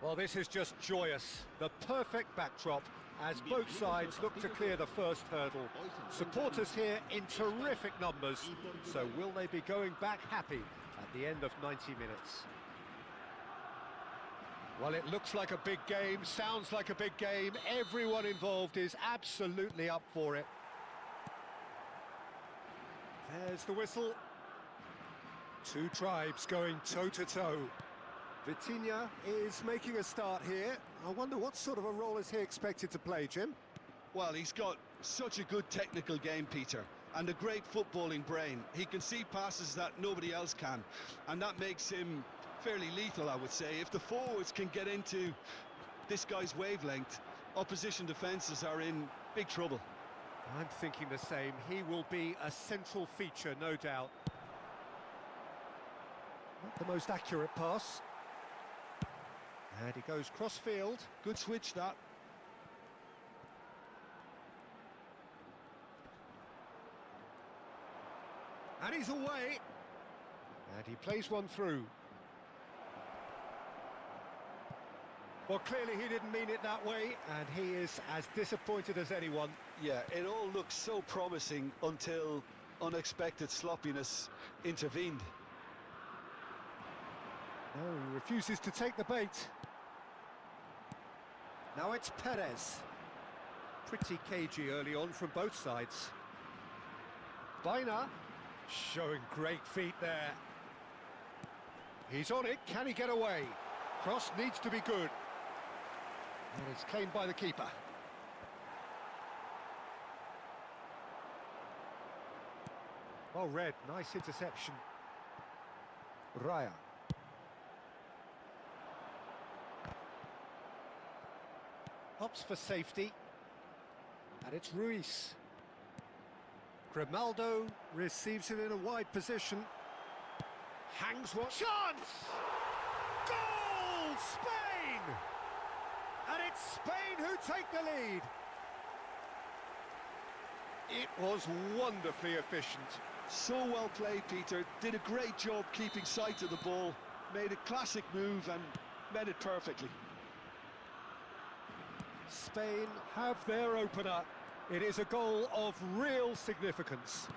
Well, this is just joyous. The perfect backdrop as both sides look to clear the first hurdle. Supporters here in terrific numbers, so will they be going back happy at the end of 90 minutes? Well, it looks like a big game, sounds like a big game. Everyone involved is absolutely up for it. There's the whistle. Two tribes going toe-to-toe. Vitinha is making a start here. I wonder what sort of a role is he expected to play, Jim? Well, he's got such a good technical game, Peter, and a great footballing brain. He can see passes that nobody else can, and that makes him fairly lethal, I would say. If the forwards can get into this guy's wavelength, opposition defences are in big trouble. I'm thinking the same. He will be a central feature, no doubt. Not the most accurate pass. And he goes cross-field. Good switch, that. And he's away. And he plays one through. Well, clearly he didn't mean it that way, and he is as disappointed as anyone. Yeah, it all looks so promising until unexpected sloppiness intervened. No, he refuses to take the bait. Now it's Perez. Pretty cagey early on from both sides. Baina showing great feet there. He's on it, can he get away? Cross needs to be good. And it's claimed by the keeper. Well read, nice interception. Raya. Opts for safety. And it's Ruiz. Grimaldo receives it in a wide position. Hangs one. Chance! Goal! Spain! And it's Spain who take the lead. It was wonderfully efficient. So well played, Peter. Did a great job keeping sight of the ball. Made a classic move and met it perfectly. Spain have their opener. It is a goal of real significance.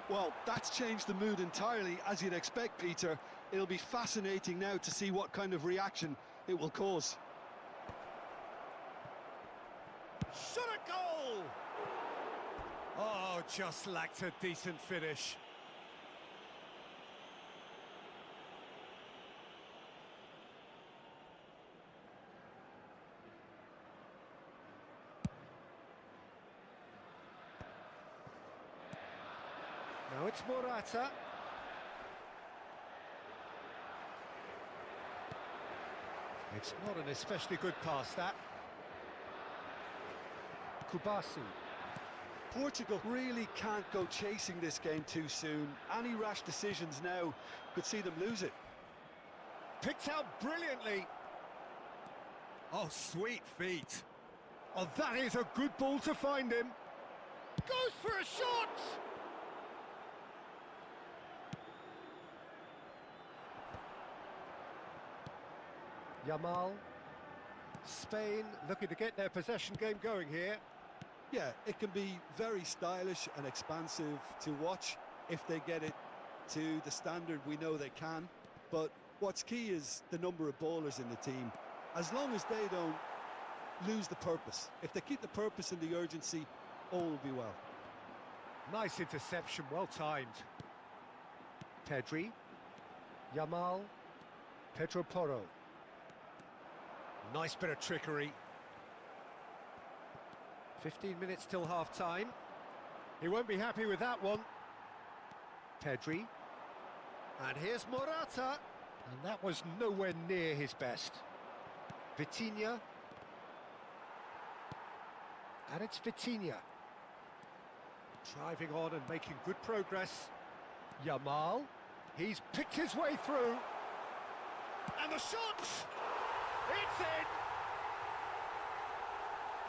Well, that's changed the mood entirely, as you'd expect, Peter. It'll be fascinating now to see what kind of reaction it will cause. Shot a goal! Oh, just lacked a decent finish. Now it's Morata. It's not an especially good pass, that. Kubasi. Portugal really can't go chasing this game too soon. Any rash decisions now could see them lose it. Picked out brilliantly. Oh, sweet feet. Oh, that is a good ball to find him. Goes for a shot! Yamal. Spain looking to get their possession game going here. Yeah, it can be very stylish and expansive to watch if they get it to the standard we know they can. But what's key is the number of ballers in the team. As long as they don't lose the purpose. If they keep the purpose and the urgency, all will be well. Nice interception, well timed. Pedri. Yamal. Pedro Porro. Nice bit of trickery. 15 minutes till half-time. He won't be happy with that one. Pedri. And here's Morata. And that was nowhere near his best. Vitinha. And it's Vitinha. Driving on and making good progress. Yamal. He's picked his way through. And the shot! It's in!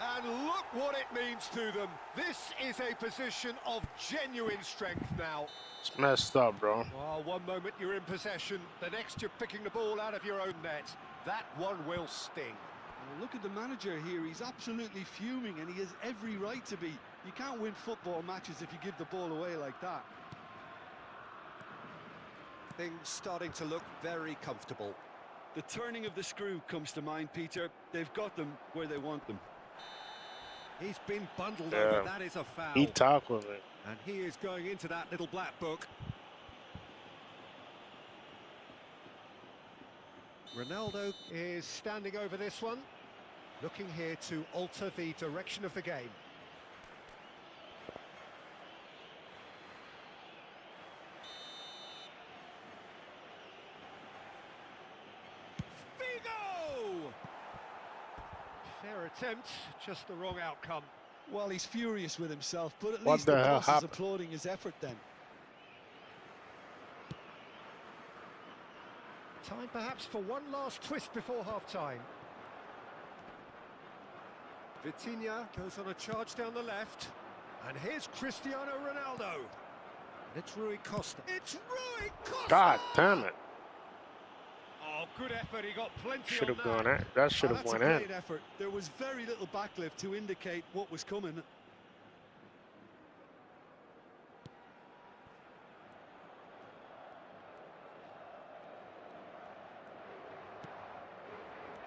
And look what it means to them. This is a position of genuine strength now. It's messed up, bro. Oh, one moment you're in possession, the next you're picking the ball out of your own net. That one will sting. Well, look at the manager here. He's absolutely fuming, and he has every right to be. You can't win football matches if you give the ball away like that. Things starting to look very comfortable. The turning of the screw comes to mind, Peter. They've got them where they want them. He's been bundled over. That is a foul. He tackled it. And he is going into that little black book. Ronaldo is standing over this one, looking here to alter the direction of the game. Figo! Fair attempt, just the wrong outcome. Well, he's furious with himself, but at What least the the hell boss is happened? applauding his effort then. Time perhaps for one last twist before half-time. Vitinha goes on a charge down the left. And here's Cristiano Ronaldo. And it's Rui Costa. It's Rui Costa! God damn it. Oh, good effort. He got plenty Should on have that. gone in. That should have That's went a in. great effort. There was very little backlift to indicate what was coming.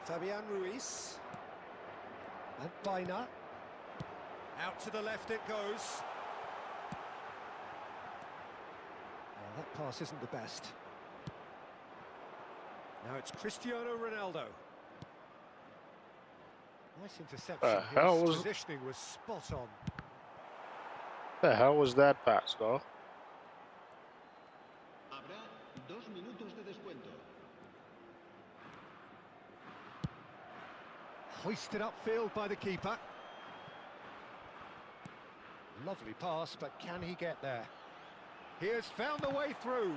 Fabian Ruiz. And Baina. Out to the left it goes. Oh, that pass isn't the best. Now it's Cristiano Ronaldo. Nice interception. His positioning was spot on. The hell was that pass, though? Habrá 2 minutos de descuento. Hoisted upfield by the keeper. Lovely pass, but can he get there? He has found the way through.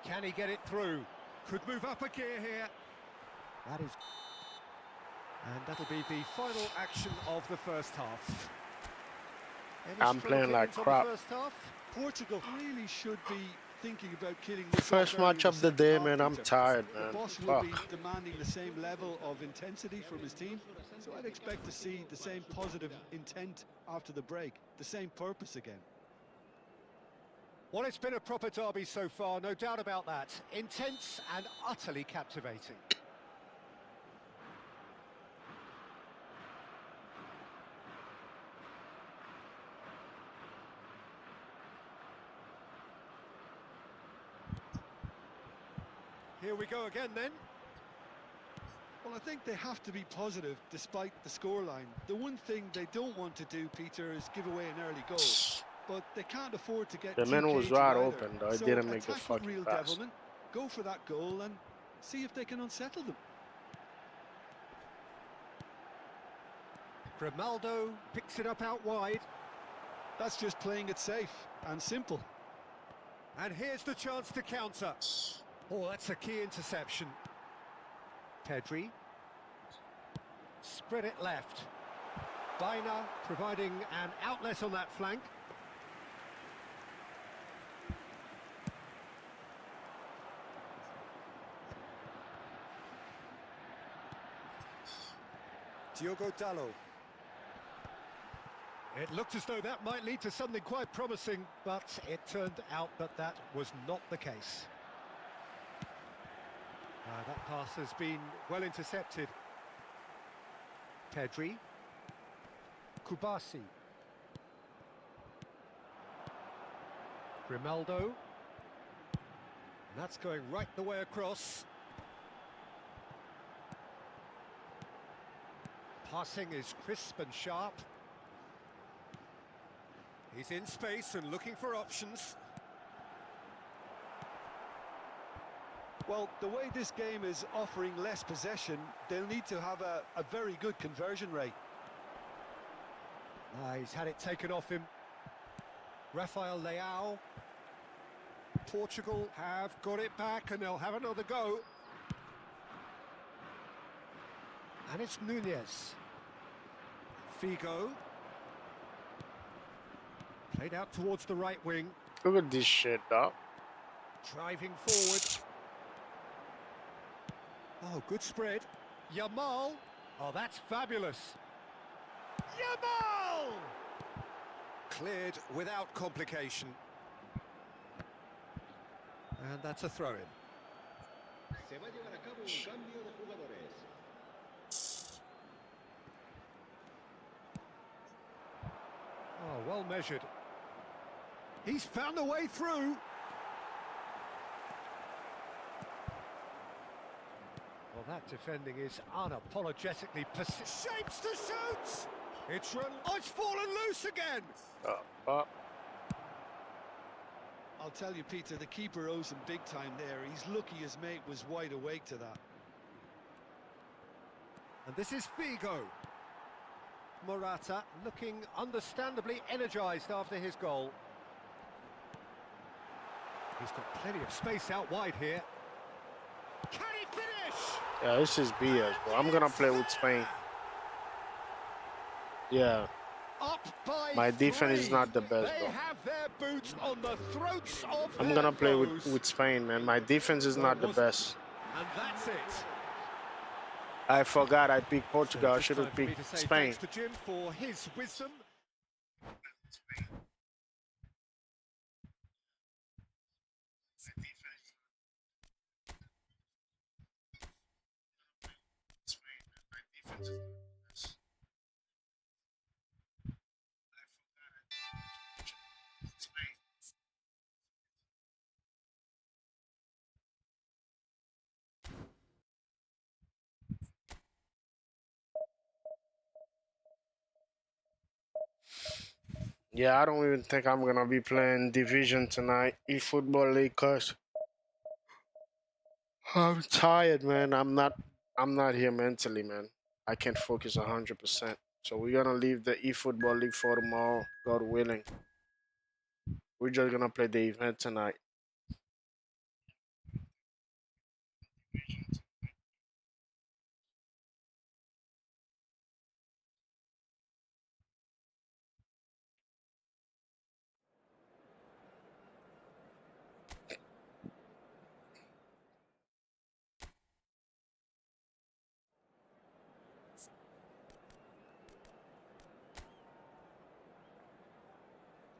Can he get it through? Could move up a gear here. That is... And that'll be the final action of the first half. Any I'm playing like opinions on crap. the first half? Portugal really should be thinking about killing this First off early match in of the second day, half, man. I'm Peter. tired, The man. boss will be Fuck. demanding the same level of intensity from his team, so I'd expect to see the same positive intent after the break, the same purpose again. Well, it's been a proper derby so far, no doubt about that. Intense and utterly captivating. Here we go again then. Well, I think they have to be positive despite the scoreline. The one thing they don't want to do, Peter, is give away an early goal. But they can't afford to get The too man was cagey wide either. open, though. He So didn't make the attack with fucking real pass. devilment, go for that goal and see if they can unsettle them. Grimaldo picks it up out wide. That's just playing it safe and simple. And here's the chance to counter. Oh, that's a key interception. Pedri. Spread it left. Baina providing an outlet on that flank. Diogo Dalot. It looked as though that might lead to something quite promising, but it turned out that that was not the case. That pass has been well intercepted. Pedri. Kubasi. Grimaldo. That's going right the way across. Passing is crisp and sharp. He's in space and looking for options. Well, the way this game is offering less possession, they'll need to have a very good conversion rate. He's had it taken off him. Rafael Leao. Portugal have got it back and they'll have another go. And it's Nunez. Figo. Played out towards the right wing. Look at this shit, dog. Driving forward. Oh, good spread. Yamal. Oh, that's fabulous. Yamal! Cleared without complication. And that's a throw-in. Se va a llevar a cabo un cambio de jugadores. Oh, well measured. He's found a way through. Well, that defending is unapologetically shapes to shoot. Oh, it's fallen loose again. I'll tell you, Peter, the keeper owes him big time there. He's lucky his mate was wide awake to that. And this is Figo. Morata looking understandably energised after his goal. He's got plenty of space out wide here. Can he finish? Yeah, this is BS, bro. I'm gonna play with Spain. Yeah. Up by My defense is 3. not the best, They bro. have their boots on the throats of I'm their gonna play foes. with Spain, man. My defense is not the best. And that's it. I forgot I picked Portugal. I Just should time have for me picked to say Spain. thanks to Jim for his wisdom. Yeah, I don't even think I'm gonna be playing Division tonight, eFootball League, cause I'm tired, man. I'm not here mentally, man. I can't focus 100%. So we're gonna leave the eFootball League for tomorrow, God willing. We're just gonna play the event tonight.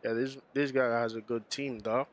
Yeah, this guy has a good team, though.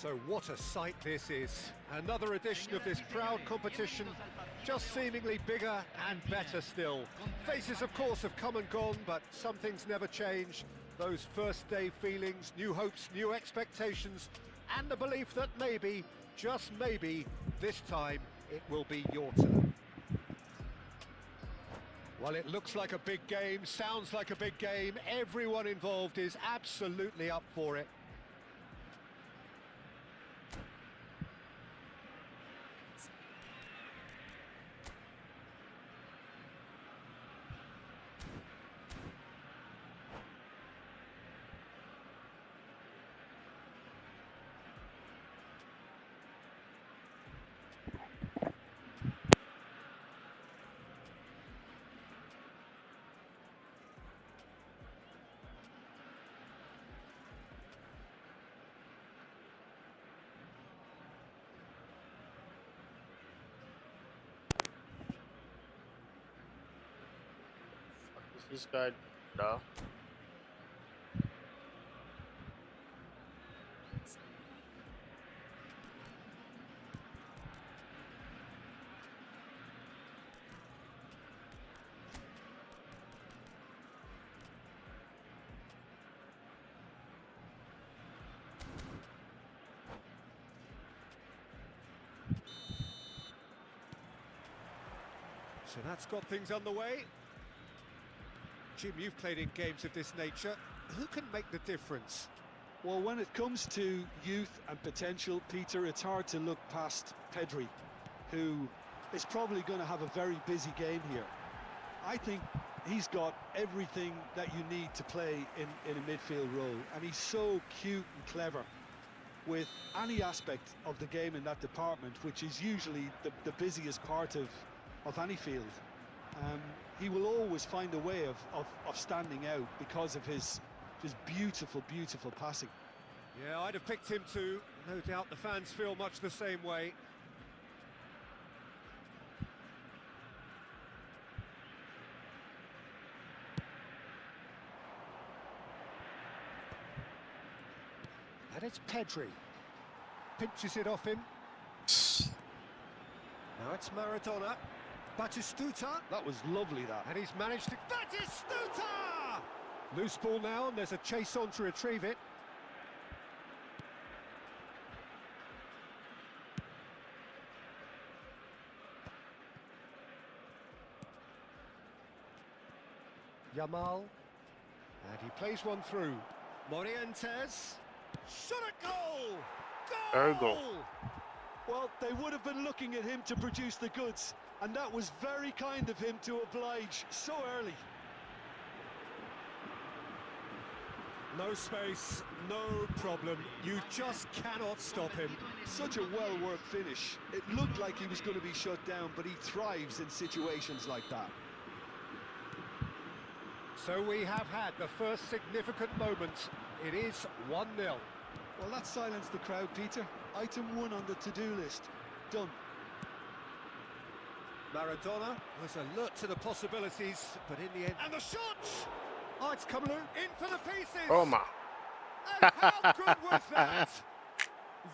So what a sight this is. Another edition of this proud competition, just seemingly bigger and better still. Faces, of course, have come and gone, but some things never change. Those first day feelings, new hopes, new expectations, and the belief that maybe, just maybe, this time it will be your turn. Well, it looks like a big game, sounds like a big game. Everyone involved is absolutely up for it. This guy, no. So that's got things underway. Jim, you've played in games of this nature. Who can make the difference? Well, when it comes to youth and potential, Peter, it's hard to look past Pedri, who is probably going to have a very busy game here. I think he's got everything that you need to play in a midfield role, and he's so cute and clever with any aspect of the game in that department, which is usually the busiest part of any field. He will always find a way of standing out because of his beautiful, beautiful passing. Yeah, I'd have picked him too. No doubt the fans feel much the same way. And it's Pedri. Pinches it off him. Now it's Maradona. Batistuta. That was lovely, that. And he's managed to... Batistuta! Loose ball now, and there's a chase on to retrieve it. Yamal. And he plays one through. Morientes. Shot a goal! Ergo. Well, they would have been looking at him to produce the goods, and that was very kind of him to oblige so early. No space, no problem. You just cannot stop him. Such a well-worked finish. It looked like he was going to be shut down, but he thrives in situations like that. So we have had the first significant moment. It is 1-0. Well, that silenced the crowd, Peter. Item 1 on the to-do list. Done. Maradona was alert to the possibilities, but in the end... And the shot! Oh, it's Kamlu in for the pieces! Roma. And how good was that?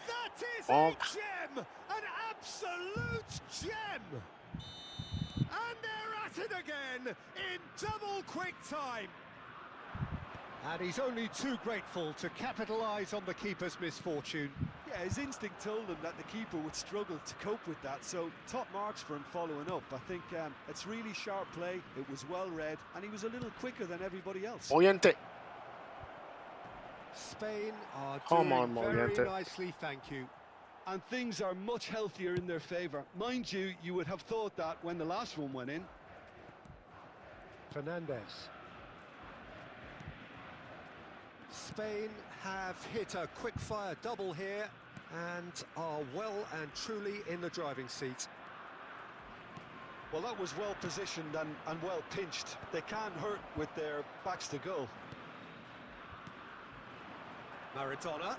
That is a gem! An absolute gem! And they're at it again in double quick time. And he's only too grateful to capitalise on the keeper's misfortune. Yeah, his instinct told him that the keeper would struggle to cope with that, so top marks for him following up. I think it's really sharp play, it was well read, and he was a little quicker than everybody else. Oriente. Spain are Come on, doing very Moriente. nicely, thank you. And things are much healthier in their favour. Mind you, you would have thought that when the last one went in. Fernandez. Spain have hit a quick-fire double here and are well and truly in the driving seat. Well, that was well positioned and well pinched. They can't hurt with their backs to goal. Maradona.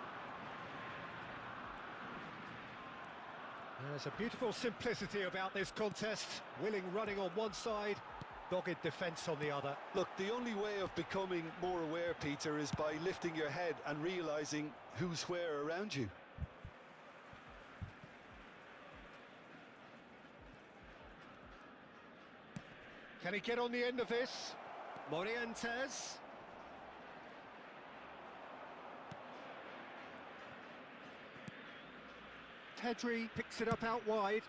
There's a beautiful simplicity about this contest. Willing running on one side, dogged defence on the other. Look, the only way of becoming more aware, Peter, is by lifting your head and realising who's where around you. Can he get on the end of this? Morientes. Pedri picks it up out wide.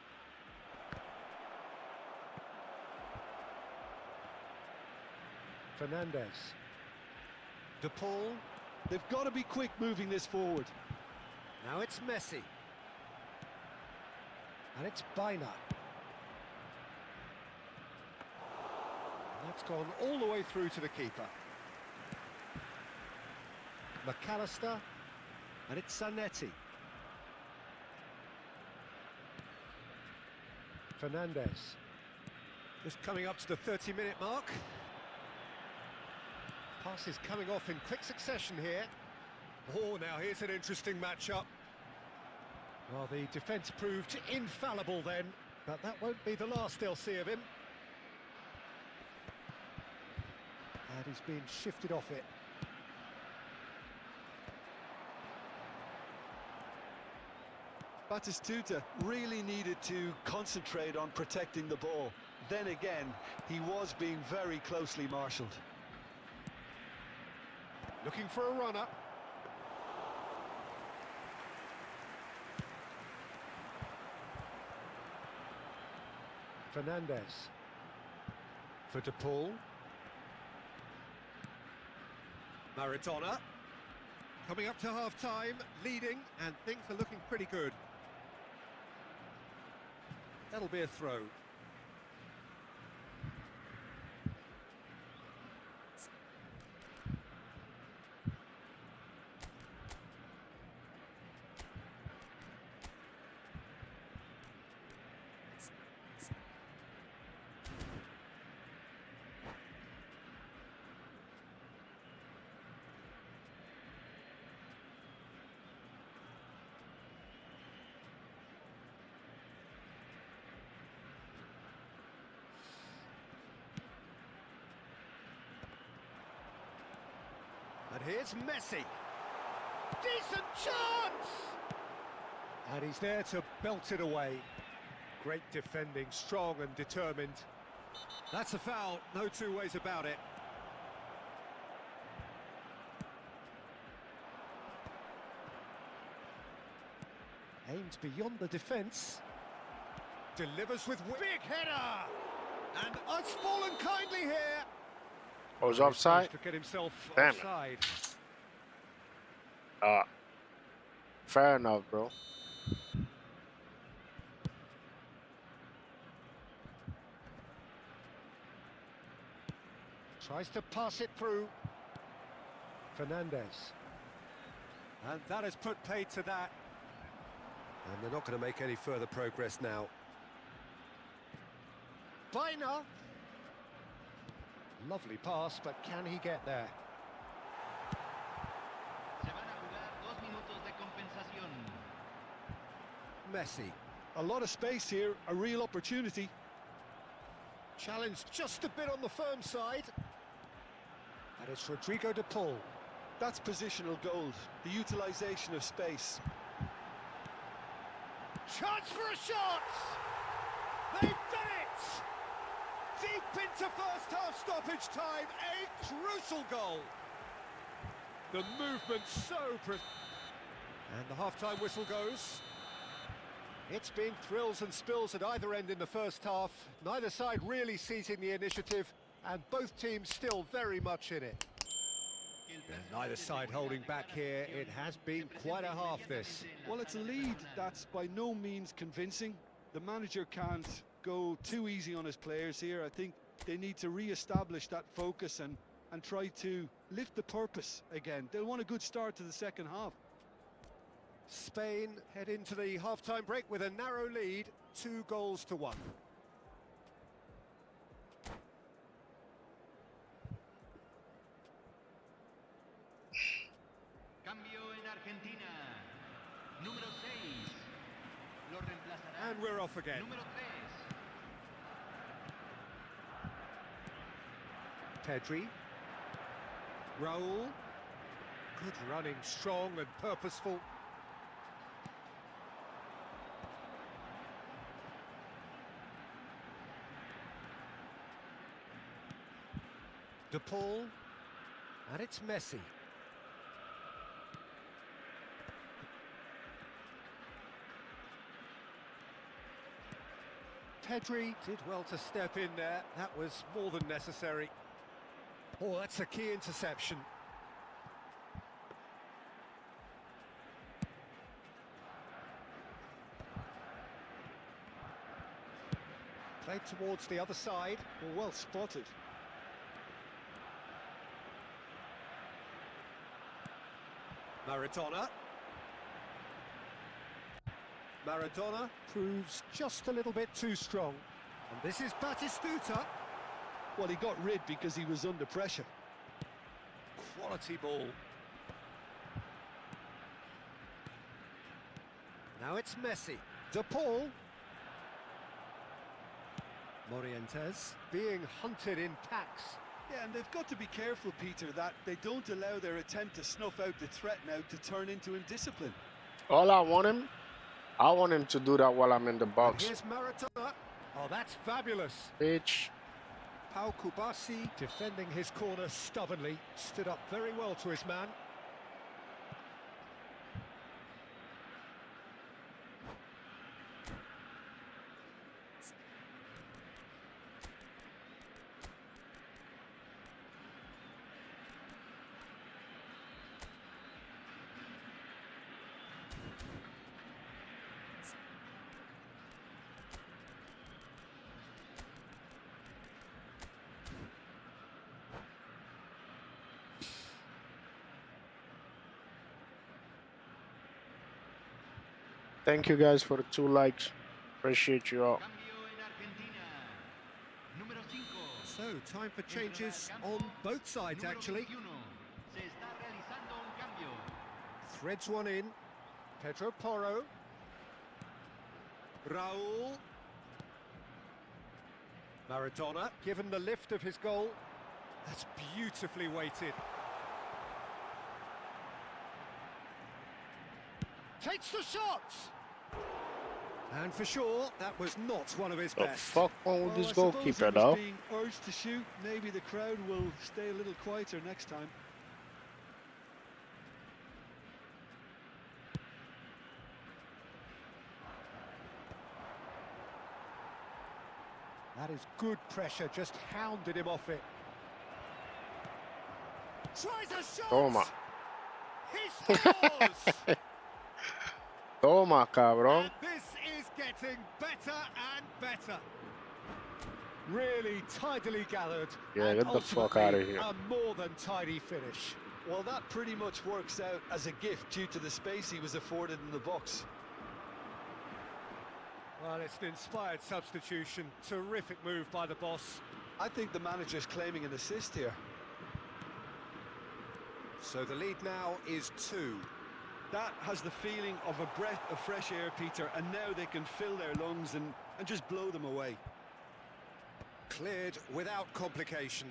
Fernandez. De Paul. They've got to be quick moving this forward. Now it's Messi. And it's Bina. That's gone all the way through to the keeper. McAllister. And it's Zanetti. Fernandez. Just coming up to the 30-minute mark. Pass is coming off in quick succession here. Oh, now here's an interesting matchup. Well, the defence proved infallible then, but that won't be the last they'll see of him. And he's been shifted off it. Batistuta really needed to concentrate on protecting the ball. Then again, he was being very closely marshalled. Looking for a runner. Fernandez. For De Paul. Maradona. Coming up to half-time, leading, and things are looking pretty good. That'll be a throw. And here's Messi. Decent chance! And he's there to belt it away. Great defending, strong and determined. That's a foul, no two ways about it. Aims beyond the defence. Delivers with big header! And it's fallen kindly here. Oh, was offside? To get himself Damn it. offside. Fair enough, bro. Tries to pass it through. Fernandez. And that has put paid to that. And they're not going to make any further progress now. Bina. Lovely pass, but can he get there? Se van a jugar 2 minutos de compensación. Messi. A lot of space here, a real opportunity. Challenged just a bit on the firm side. And it's Rodrigo de Paul. That's positional gold, the utilisation of space. Chance for a shot! They've done it! Deep into first half stoppage time, a crucial goal. The movement so and the half-time whistle goes. It's been thrills and spills at either end in the first half. Neither side really seizing the initiative, and both teams still very much in it. And neither side holding back here. It has been quite a half, this. Well, it's a lead that's by no means convincing. The manager can't go too easy on his players here. I think they need to re-establish that focus and try to lift the purpose again. They'll want a good start to the second half. Spain head into the half-time break with a narrow lead, 2-1. Cambio en Argentina. Número 6. Lo reemplazará. And we're off again. Número 3. Pedri. Raul. Good running, strong and purposeful. De Paul, and it's Messi. Pedri did well to step in there. That was more than necessary. Oh, that's a key interception. Played towards the other side. Well spotted. Maradona. Maradona proves just a little bit too strong. And this is Batistuta. Well, he got rid because he was under pressure. Quality ball. Now it's Messi. De Paul. Morientes being hunted in packs. Yeah, and they've got to be careful, Peter, that they don't allow their attempt to snuff out the threat now to turn into indiscipline. All I want him to do that while I'm in the And box. here's Maradona. Oh, that's fabulous. Bitch. Pau Kubasi defending his corner stubbornly. Stood up very well to his man. Thank you guys for the 2 likes. Appreciate you all. So, time for changes on both sides, actually. Threads one in. Pedro Porro. Raul. Maradona, given the lift of his goal. That's beautifully weighted. Takes the shot! And for sure, that was not one of his The best. fuck wrong with Well, this I suppose goalkeeper, he was though? being urged to shoot. Maybe the crowd will stay a little quieter next time. That is good pressure, just hounded him off it. Tries a shot! Toma. He scores! Toma, cabrón. And this is getting better and better. Really tidily gathered. Yeah, and get the fuck ultimately out of here. A more than tidy finish. Well, that pretty much works out as a gift due to the space he was afforded in the box. Well, it's an inspired substitution. Terrific move by the boss. I think the manager's claiming an assist here. So the lead now is 2. That has the feeling of a breath of fresh air, Peter, and now they can fill their lungs and just blow them away. Cleared without complication.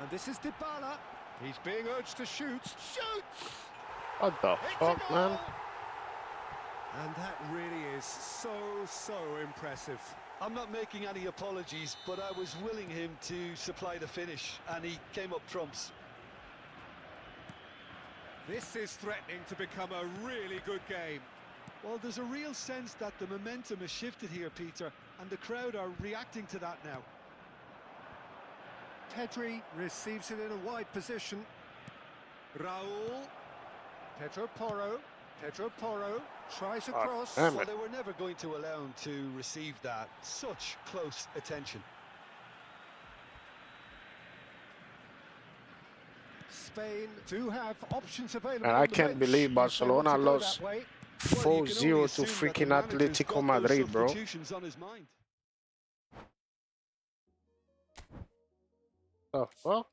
And this is Dybala. He's being urged to shoot. Shoots! What the It's a fuck, goal! man? And that really is so impressive. I'm not making any apologies, but I was willing him to supply the finish, and he came up trumps. This is threatening to become a really good game. Well, there's a real sense that the momentum has shifted here, Peter, and the crowd are reacting to that now. Pedri receives it in a wide position. Raul. Pedro Porro. Pedro Porro tries a cross. damn Well, it. they were never going to allow him to receive that. Such close attention. Spain do have options available. And on I the can't bench believe if they want Barcelona to go lost that way. Well, you can 4-0 only to assume that the freaking manager's Atletico got those Madrid, bro. substitutions on his mind. The fuck?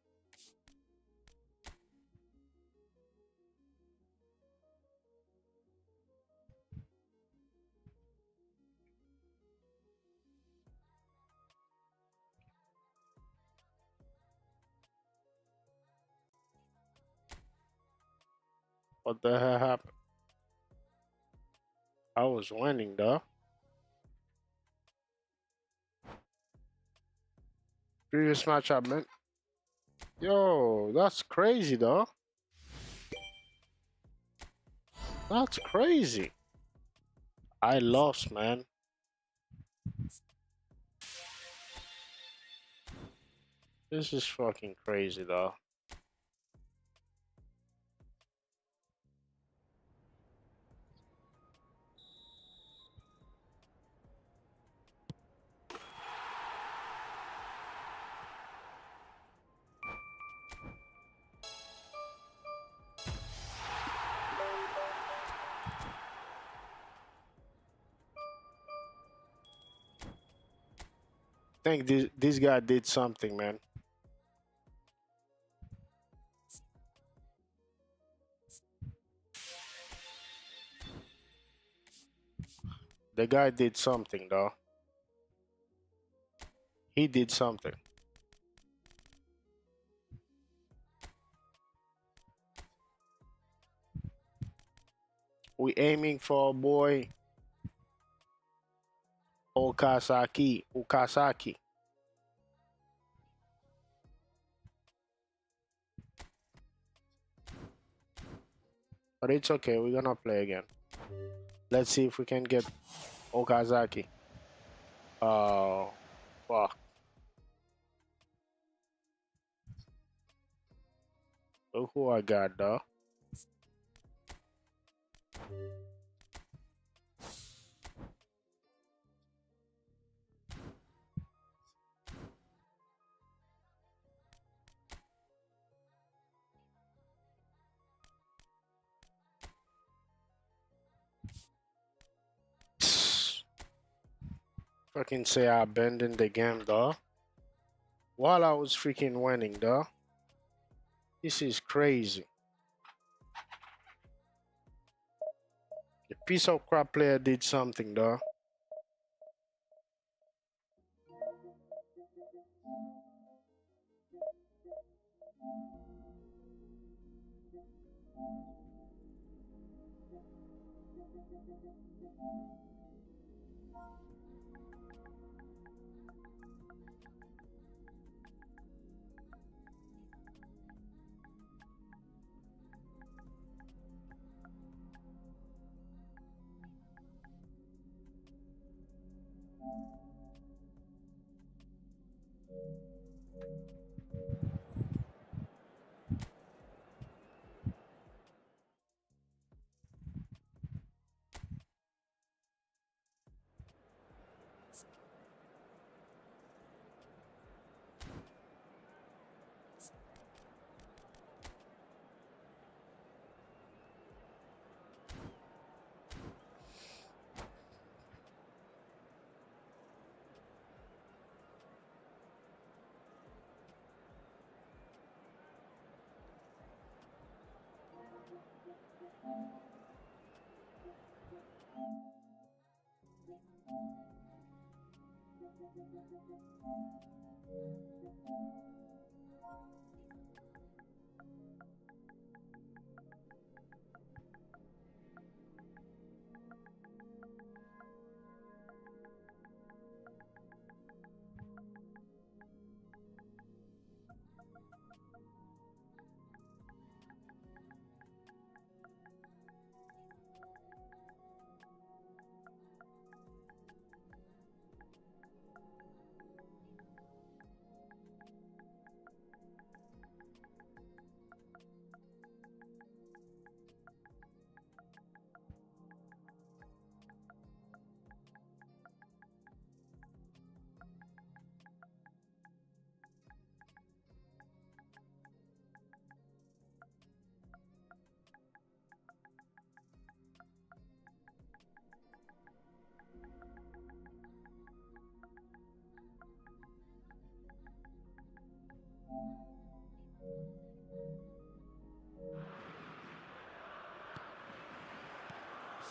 What the hell happened? I was winning, though. Previous match I meant. Yo, that's crazy though. That's crazy. I lost, man. This is fucking crazy though. I think this guy did something, man. The guy did something though. He did something. We aiming for a boy Okazaki. But it's okay, we're gonna play again. Let's see if we can get Okazaki. Oh, fuck. Look who I got, though. Fucking say I abandoned the game, though. While I was freaking winning, though. This is crazy. The piece of crap player did something, though.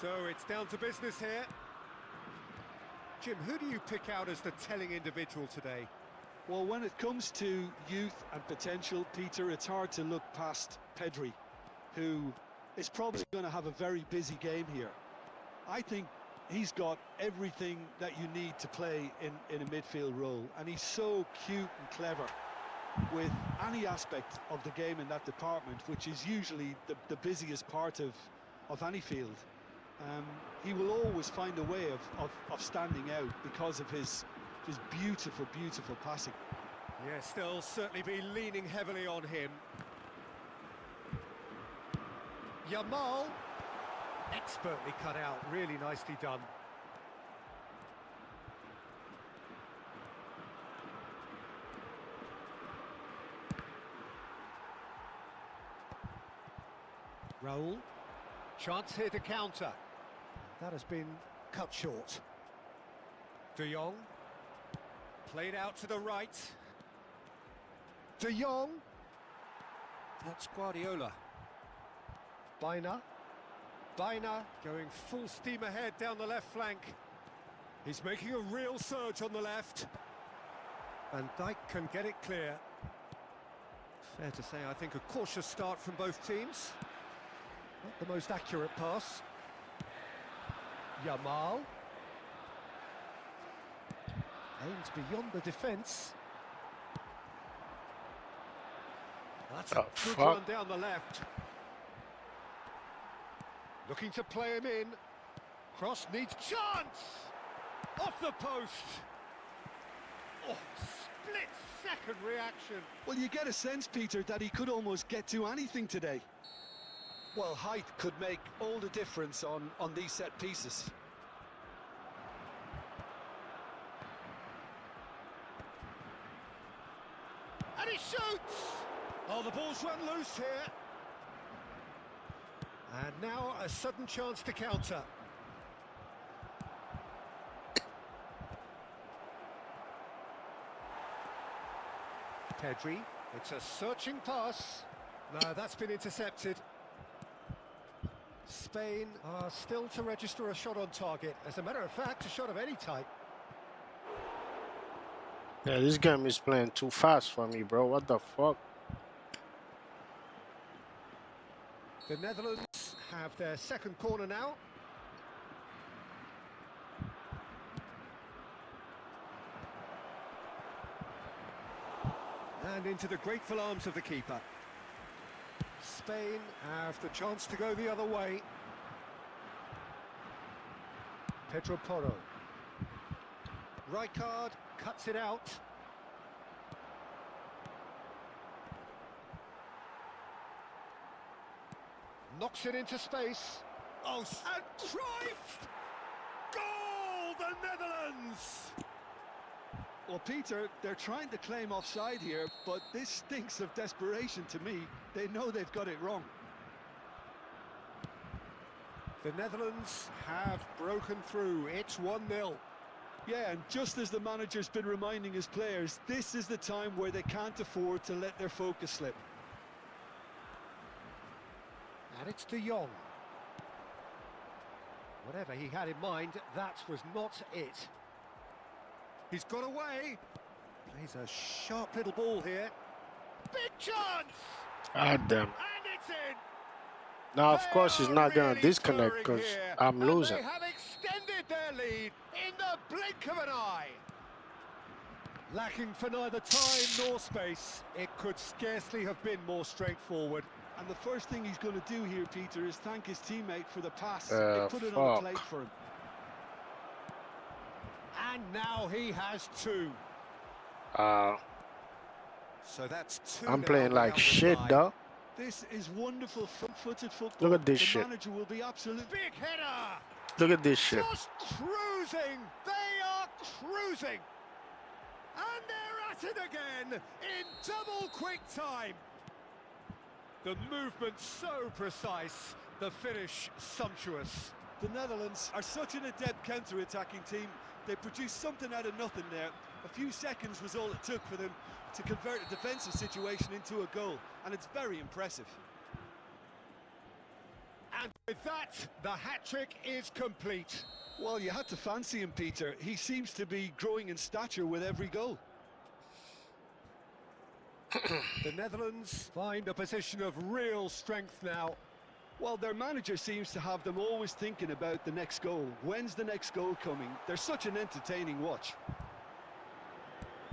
So it's down to business here. Jim, who do you pick out as the telling individual today? Well, when it comes to youth and potential, Peter, it's hard to look past Pedri, who is probably going to have a very busy game here. I think he's got everything that you need to play in a midfield role, and he's so cute and clever with any aspect of the game in that department, which is usually the busiest part of any field. He will always find a way of standing out because of his beautiful, beautiful passing. Yes, they'll certainly be leaning heavily on him. Yamal, expertly cut out, really nicely done. Raul, chance here to counter. That has been cut short. De Jong, played out to the right. De Jong, that's Guardiola. Bina going full steam ahead down the left flank. He's making a real surge on the left. And Dijk can get it clear. Fair to say, I think, a cautious start from both teams. Not the most accurate pass. Yamal. Aims beyond the defence. That's a good run down the left. Looking to play him in. Cross needs chance! Off the post! Oh, split-second reaction. Well, you get a sense, Peter, that he could almost get to anything today. Well, height could make all the difference on these set pieces. And he shoots! Oh, the ball's run loose here. And now a sudden chance to counter. Pedri, it's a searching pass. No, that's been intercepted. Spain are still to register a shot on target. As a matter of fact, a shot of any type. Yeah, this game is playing too fast for me, bro. What the fuck? The Netherlands have their second corner now. And into the grateful arms of the keeper. Spain have the chance to go the other way. Pedro Porro. Rijkaard cuts it out. Knocks it into space. Oh, and Cruyff! Goal, the Netherlands! Well, Peter, they're trying to claim offside here, but this stinks of desperation to me. They know they've got it wrong. The Netherlands have broken through. It's 1-0. Yeah, and just as the manager's been reminding his players, this is the time where they can't afford to let their focus slip. And it's De Jong. Whatever he had in mind, that was not it. He's got away. Plays a sharp little ball here. Big chance! God damn. And it's in! Now, of course, he's not going to disconnect because I'm losing. They have extended their lead in the blink of an eye. Lacking for neither time nor space, it could scarcely have been more straightforward. And the first thing he's going to do here, Peter, is thank his teammate for the pass. They put it fuck. on the plate for him. And now he has two. So that's two. I'm playing like shit, though. This is wonderful front-footed football. Look at this the shit. Manager will be absolutely Big header. Look at this shit. Just cruising. They are cruising. And they're at it again in double quick time. The movement so precise, the finish sumptuous. The Netherlands are such an adept counter-attacking team. They produced something out of nothing there. A few seconds was all it took for them to convert a defensive situation into a goal, and it's very impressive. And with that, the hat-trick is complete. Well, you had to fancy him, Peter. He seems to be growing in stature with every goal. The Netherlands find a position of real strength now. Well, their manager seems to have them always thinking about the next goal. When's the next goal coming? They're such an entertaining watch.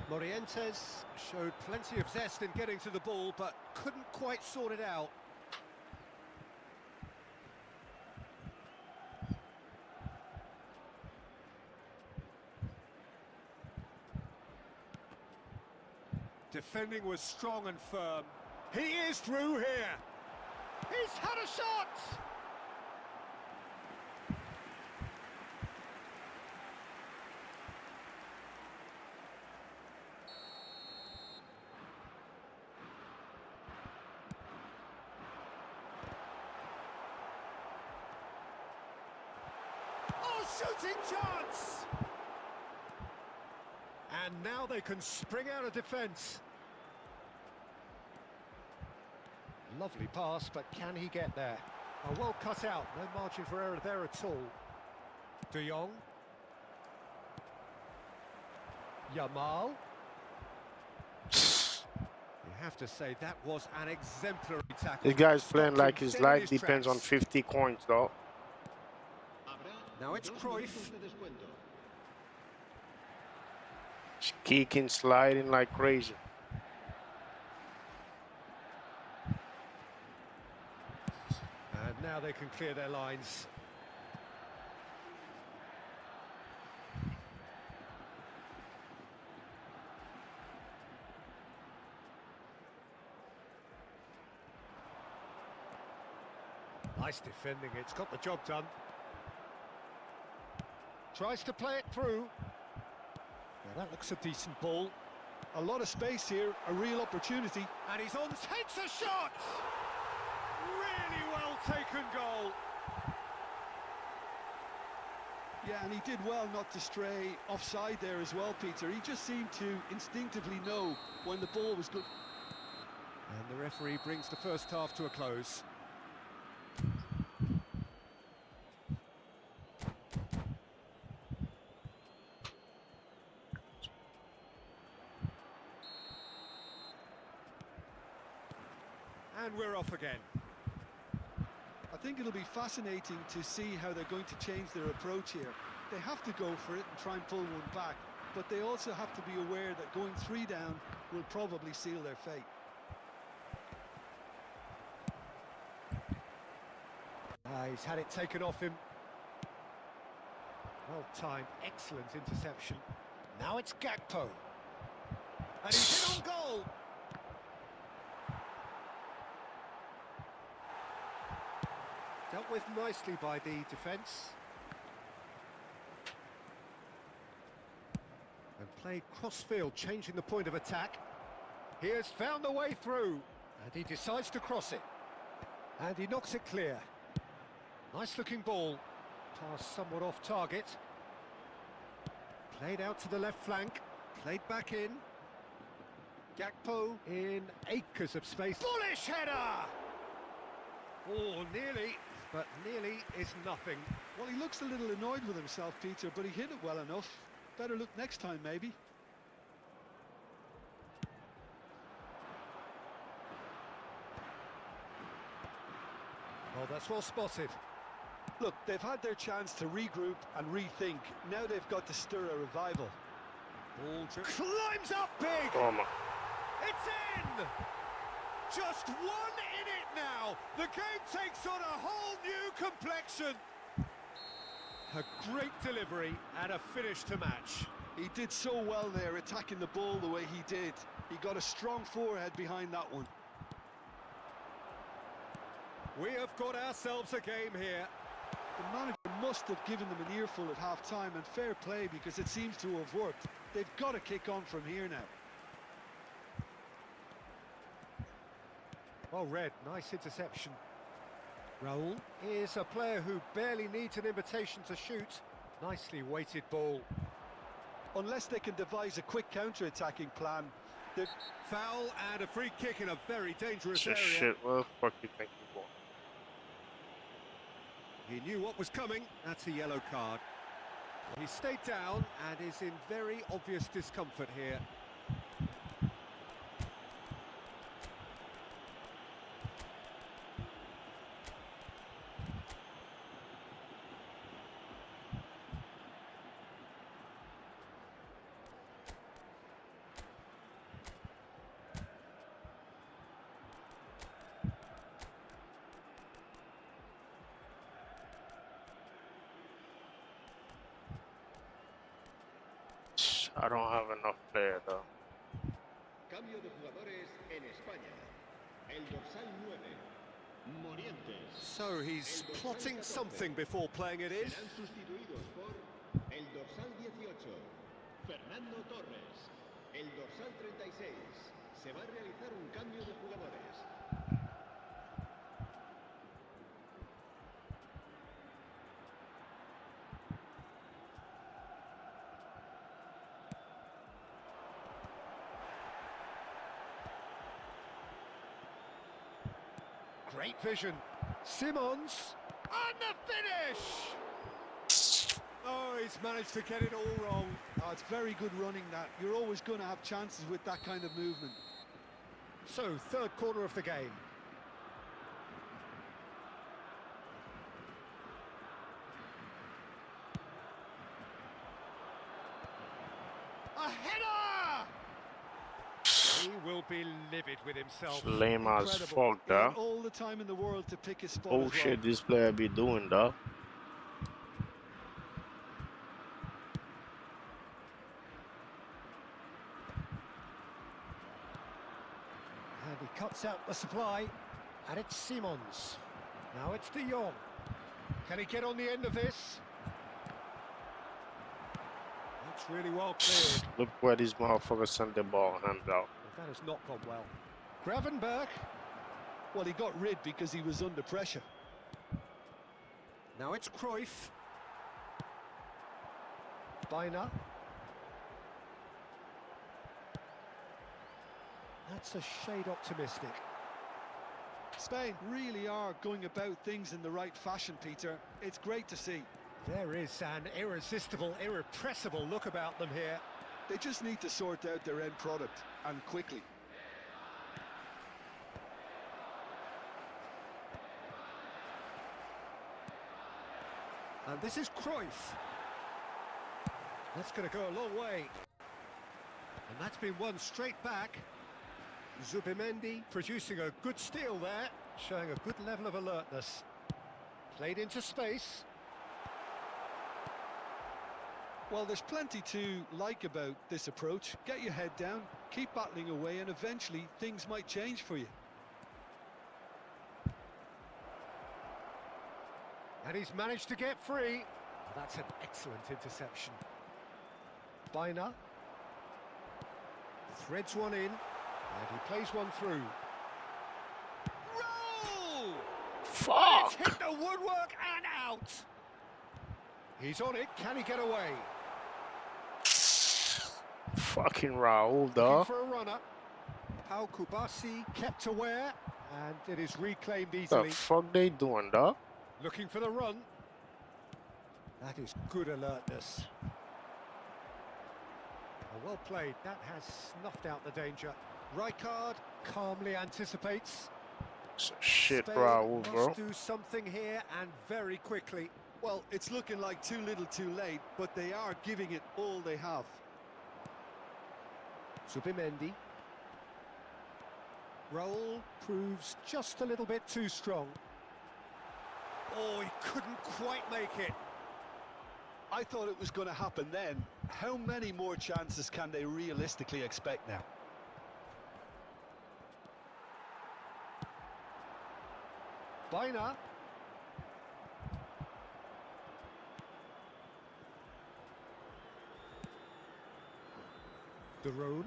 Morientes showed plenty of zest in getting to the ball, but couldn't quite sort it out. Defending was strong and firm. He is through here. He's had a shot! Oh, shooting chance! And now they can spring out of defence. Lovely pass, but can he get there? Oh, well cut out, no margin for error there at all. De Jong. Yamal. You have to say that was an exemplary tackle. This guy's playing like his life depends on 50 coins, though. Now it's Cruyff. He's kicking, sliding like crazy. And now they can clear their lines. Nice defending, it's got the job done. Tries to play it through. Now that looks a decent ball. A lot of space here, a real opportunity. And he's on, takes a shot! Really well taken goal. Yeah, and he did well not to stray offside there as well, Peter. He just seemed to instinctively know when the ball was good. And the referee brings the first half to a close. And we're off again. I think it'll be fascinating to see how they're going to change their approach here. They have to go for it and try and pull one back, but they also have to be aware that going 3 down will probably seal their fate. He's had it taken off him. Well timed, excellent interception. Now it's Gakpo. And he's in on goal. Dealt with nicely by the defence. And played cross-field, changing the point of attack. He has found the way through. And he decides to cross it. And he knocks it clear. Nice-looking ball. Pass somewhat off target. Played out to the left flank. Played back in. Gakpo in acres of space. Bullish header! Oh, nearly. But nearly is nothing. Well, he looks a little annoyed with himself, Peter, but he hit it well enough. Better look next time, maybe. Oh, that's well spotted. Look, they've had their chance to regroup and rethink. Now they've got to stir a revival. Ball climbs up big! Oh my. It's in! Just one in it now. The game takes on a whole new complexion. A great delivery and a finish to match. He did so well there, attacking the ball the way he did. He got a strong forehead behind that one. We have got ourselves a game here. The manager must have given them an earful at half-time, and fair play because it seems to have worked. They've got to kick on from here now. Well read, nice interception. Raul is a player who barely needs an invitation to shoot. Nicely weighted ball. Unless they can devise a quick counter-attacking plan. Foul and a free kick in a very dangerous Shit, area. shit. What the fuck you think you want? He knew what was coming. That's a yellow card. He stayed down and is in very obvious discomfort here. I don't have enough player though. Cambio de jugadores en España. El dorsal 9, Morientes. So he's El dorsal plotting 14. something before playing it in. Serán sustituidos por el dorsal 18, Fernando Torres. El dorsal 36. Se va a realizar un cambio de jugadores. Great vision. Simons. And the finish! Oh, he's managed to get it all wrong. Oh, it's very good running that. You're always going to have chances with that kind of movement. So, third quarter of the game. A header! He will be livid with himself. Lame as Incredible. fuck, He had though. all the time in the world to pick his spot Oh as well. shit, this player be doing though. And he cuts out the supply. And it's Simons. Now it's De Jong. Can he get on the end of this? That's really well cleared. Look where these motherfuckers sent the ball, hands out. That has not gone well. Gravenberg. Well, he got rid because he was under pressure. Now it's Cruyff. Biner. That's a shade optimistic. Spain really are going about things in the right fashion, Peter. It's great to see. There is an irresistible, irrepressible look about them here. They just need to sort out their end product, and quickly. And this is Cruyff. That's going to go a long way. And that's been won straight back. Zubimendi producing a good steal there, showing a good level of alertness. Played into space. Well, there's plenty to like about this approach. Get your head down, keep battling away, and eventually things might change for you. And he's managed to get free. Oh, that's an excellent interception. Biner. Threads one in. And he plays one through. Roll! Fuck! It's hit the woodwork and out. He's on it. Can he get away? Fucking Raul, Looking dog. for a runner. Pau Kubasi kept aware, and it is reclaimed What easily. the fuck they doing, dog? Looking for the run. That is good alertness. Oh, well played. That has snuffed out the danger. Rijkaard calmly anticipates. It's a shit Spain Raul, bro. must do something here, and very quickly. Well, it's looking like too little too late, but they are giving it all they have. Zubimendi. Raul proves just a little bit too strong. Oh, he couldn't quite make it. I thought it was going to happen then. How many more chances can they realistically expect now? Biner. De Roon.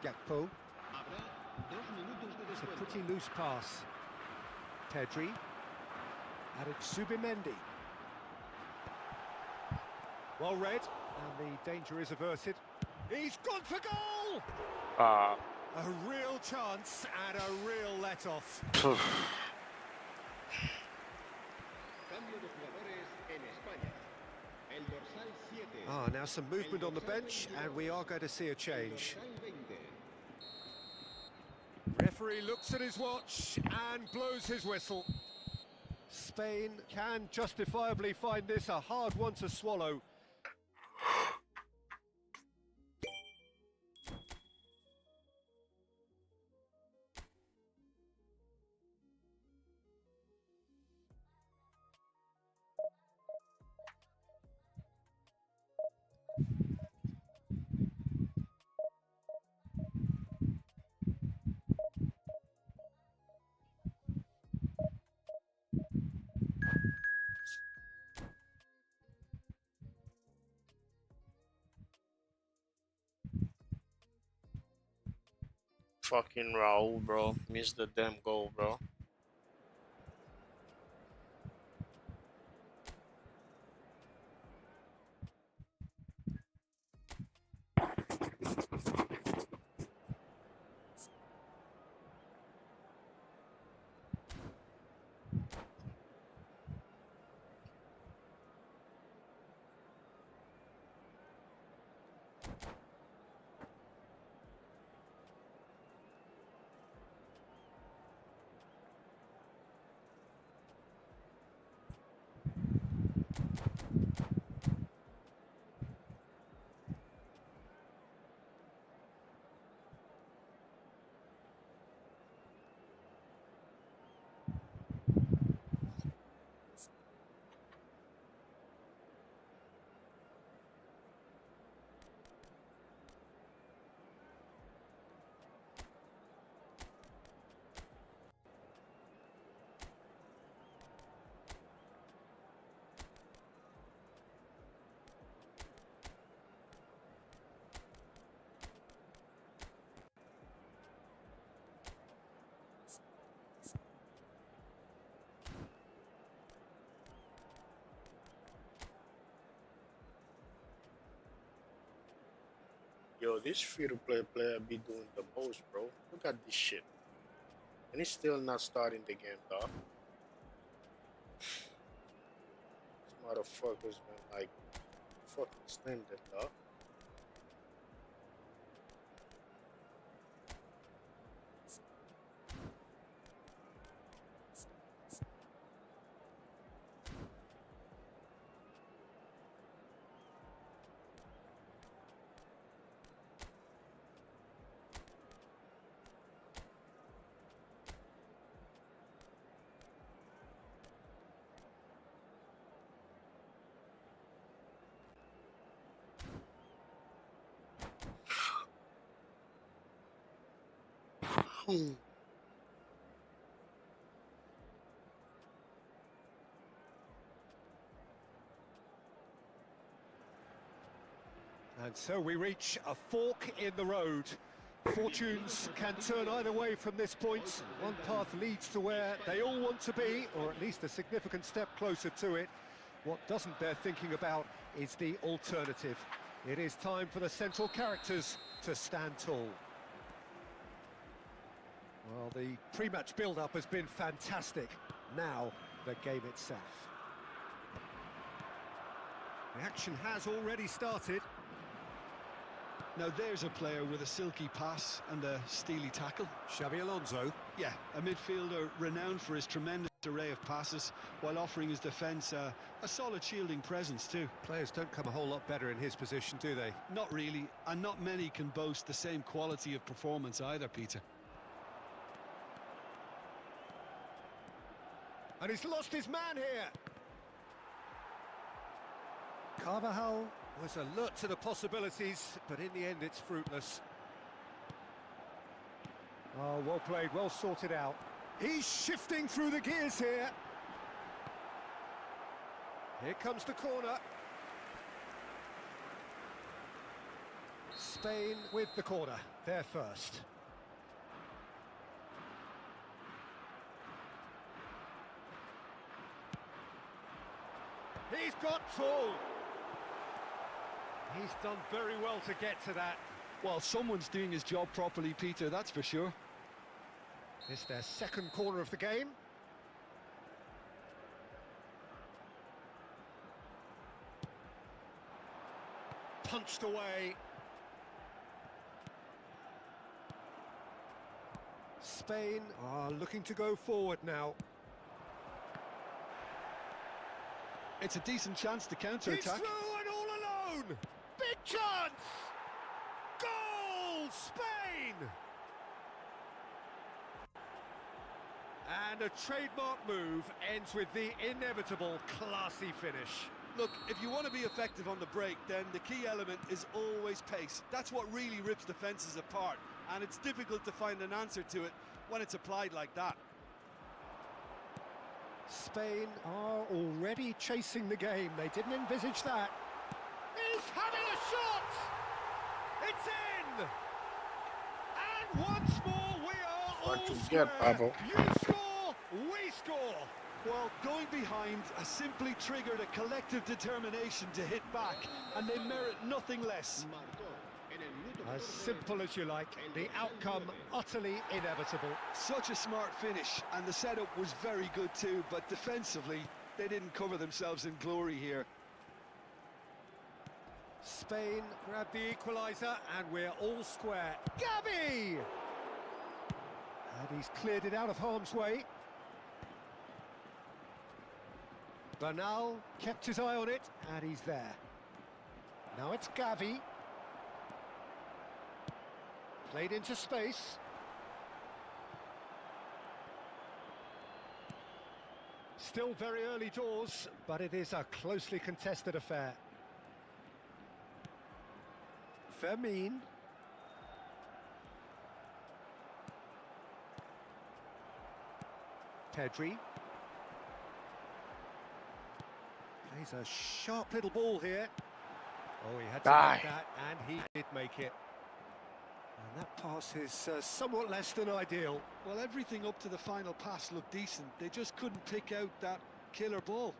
Gakpo. Habrá 2 minutos de It's a descuento. pretty loose pass. Pedri. And it's Zubimendi. Well read, and the danger is averted. He's gone for goal! Ah, A real chance and a real let-off. Cambio de jugadores en España. El dorsal 7. Now some movement on the bench, and we are going to see a change. Dorsal 20. Referee looks at his watch and blows his whistle. Spain can justifiably find this a hard one to swallow. Fucking Raul, bro. Missed the damn goal, bro. Yo, this free-to-play player be doing the most, bro. Look at this shit. And he's still not starting the game, dog. These motherfuckers, man, like, fucking standard, dog. Hmm. And so we reach a fork in the road. Fortunes can turn either way from this point. One path leads to where they all want to be, or at least a significant step closer to it. What doesn't bear thinking about is the alternative. It is time for the central characters to stand tall. Well, the pre-match build-up has been fantastic. Now, the game itself. The action has already started. Now there's a player with a silky pass and a steely tackle. Xabi Alonso. Yeah, a midfielder renowned for his tremendous array of passes while offering his defence a solid shielding presence too. Players don't come a whole lot better in his position, do they? Not really, and not many can boast the same quality of performance either, Peter. And he's lost his man here. Carvajal was alert to the possibilities, but in the end it's fruitless. Oh, well played, well sorted out. He's shifting through the gears here. Here comes the corner. Spain with the corner, they're first. He's got full. He's done very well to get to that. Well, someone's doing his job properly, Peter, that's for sure. It's their second corner of the game. Punched away. Spain are looking to go forward now. It's a decent chance to counter-attack. He's through and all alone! Big chance! Goal! Spain! And a trademark move ends with the inevitable classy finish. Look, if you want to be effective on the break, then the key element is always pace. That's what really rips defences apart, and it's difficult to find an answer to it when it's applied like that. Spain are already chasing the game. They didn't envisage that. He's having a shot! It's in! And once more, 1, 2, square. get, Pablo. You score, we score. Well, going behind has simply triggered a collective determination to hit back, and they merit nothing less. As simple as you like, the outcome utterly inevitable. Such a smart finish, and the setup was very good too, but defensively, they didn't cover themselves in glory here. Spain grab the equaliser, and we're all square. Gavi! And he's cleared it out of harm's way. Bernal kept his eye on it, and he's there. Now it's Gavi. Played into space. Still very early doors, but it is a closely contested affair. Fermin. Pedri. Plays a sharp little ball here. Oh, he had to make that, and he did make it. And that pass is somewhat less than ideal. Well, everything up to the final pass looked decent. They just couldn't pick out that killer ball.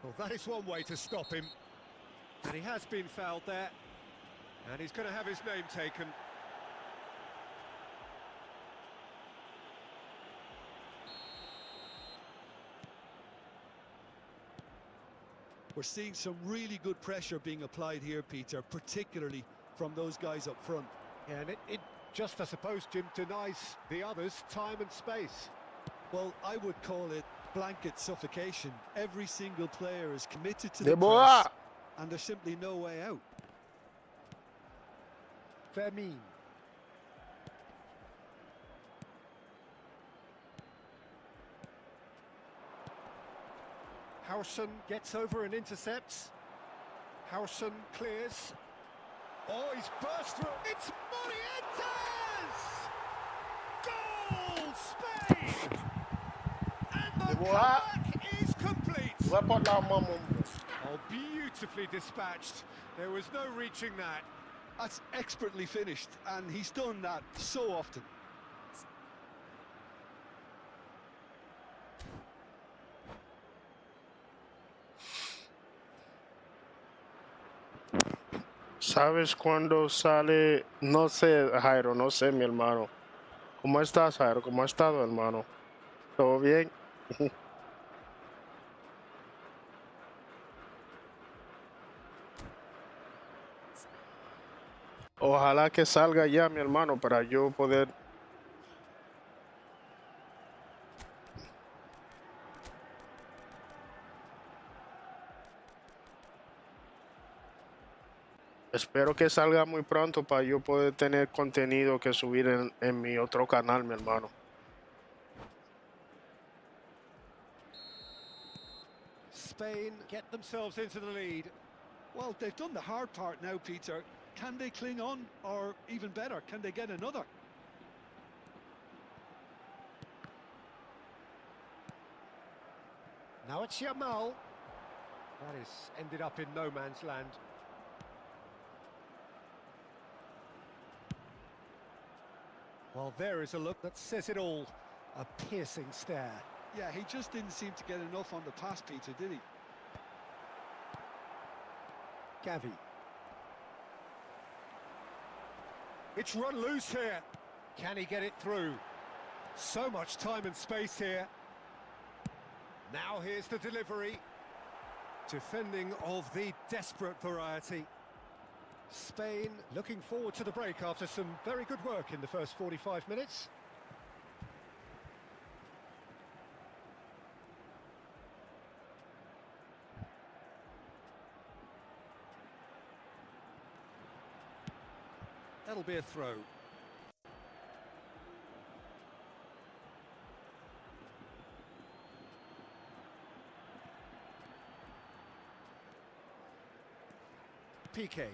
Well, that is one way to stop him. And he has been fouled there. And he's going to have his name taken. We're seeing some really good pressure being applied here, Peter, particularly from those guys up front. Yeah, and it just, I suppose, Jim, denies the others time and space. Well, I would call it blanket suffocation. Every single player is committed to the Boa. press, and there's simply no way out. Fermin. Howson gets over and intercepts. Howson clears. Oh, he's burst through. It's Morientes! Goal, Spain! And the comeback is complete. Oh, beautifully dispatched. There was no reaching that. That's expertly finished, and he's done that so often. ¿Sabes cuándo sale? No sé, Jairo, no sé, mi hermano. ¿Cómo estás, Jairo? ¿Cómo has estado, hermano? ¿Todo bien? Ojalá que salga ya, mi hermano, para yo poder... Espero que salga muy pronto para yo poder tener contenido que subir en mi otro canal, mi hermano. Spain get themselves into the lead. Well, they've done the hard part now, Peter. Can they cling on, or even better, can they get another? Now it's Yamal. That is ended up in no man's land. Well, there is a look that says it all. A piercing stare. Yeah, he just didn't seem to get enough on the pass, Peter, did he? Gavi. It's run loose here. Can he get it through? So much time and space here. Now here's the delivery. Defending of the desperate variety. Spain looking forward to the break after some very good work in the first 45 minutes. That'll be a throw. PK.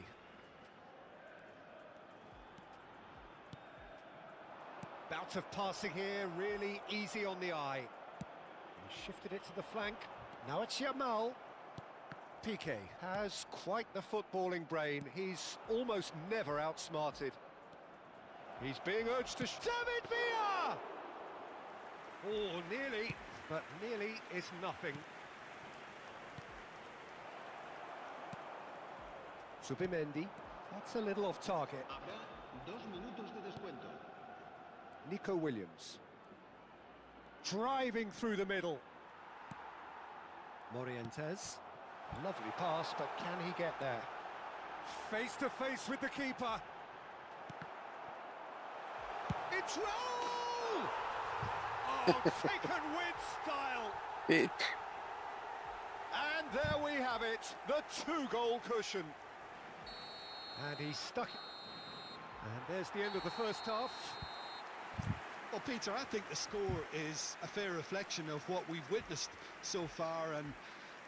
Bout of passing here, really easy on the eye. He shifted it to the flank. Now it's Yamal. PK has quite the footballing brain. He's almost never outsmarted. He's being urged to... David Villa! Oh, nearly, but nearly is nothing. Subimendi, that's a little off target. Habrá 2 minutos de descuento. Nico Williams. Driving through the middle. Morientes. Lovely pass, but can he get there? Face to face with the keeper. It's roll! Oh, taken with style. And there we have it, the 2-goal cushion. And he's stuck. And there's the end of the first half. Well, Peter, I think the score is a fair reflection of what we've witnessed so far, and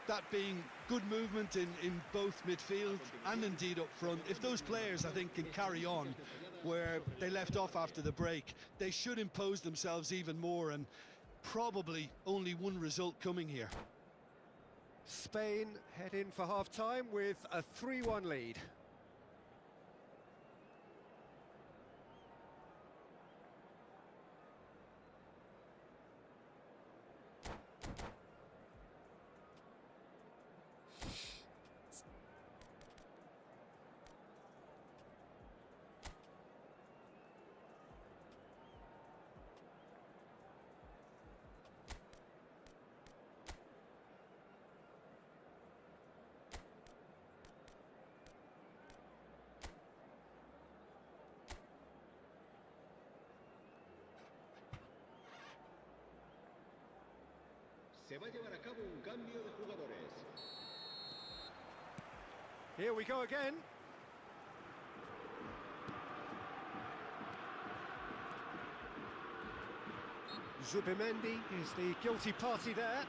that being good movement in both midfield and indeed up front. If those players, I think, can carry on where they left off after the break, they should impose themselves even more, and probably only one result coming here. Spain head in for half-time with a 3-1 lead. Se va a llevar a cabo un cambio de jugadores. Here we go again. Zubimendi is the guilty party there.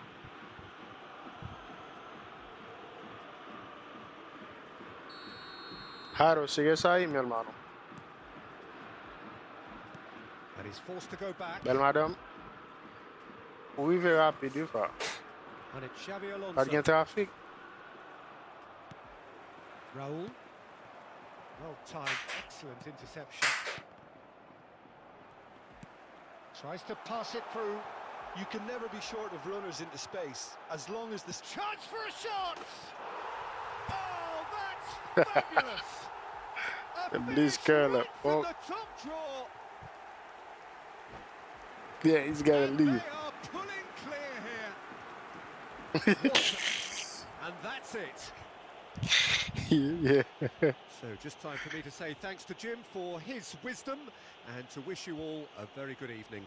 Jaro, sigues ahí, mi hermano. And he's forced to go back. Bel madame. Oui, very rapide, frère. And it's Xavi Alonso. Pas de trafic. Raul. Well timed, excellent interception. Tries to pass it through. You can never be short of runners into space, as long as the... Chance for a shot! Oh, that's fabulous! The A Blues finish curler. right from Oh, the top draw. yeah, he's got to And leave. they are pulling clear here. And that's it. Yeah. So just time for me to say thanks to Jim for his wisdom and to wish you all a very good evening.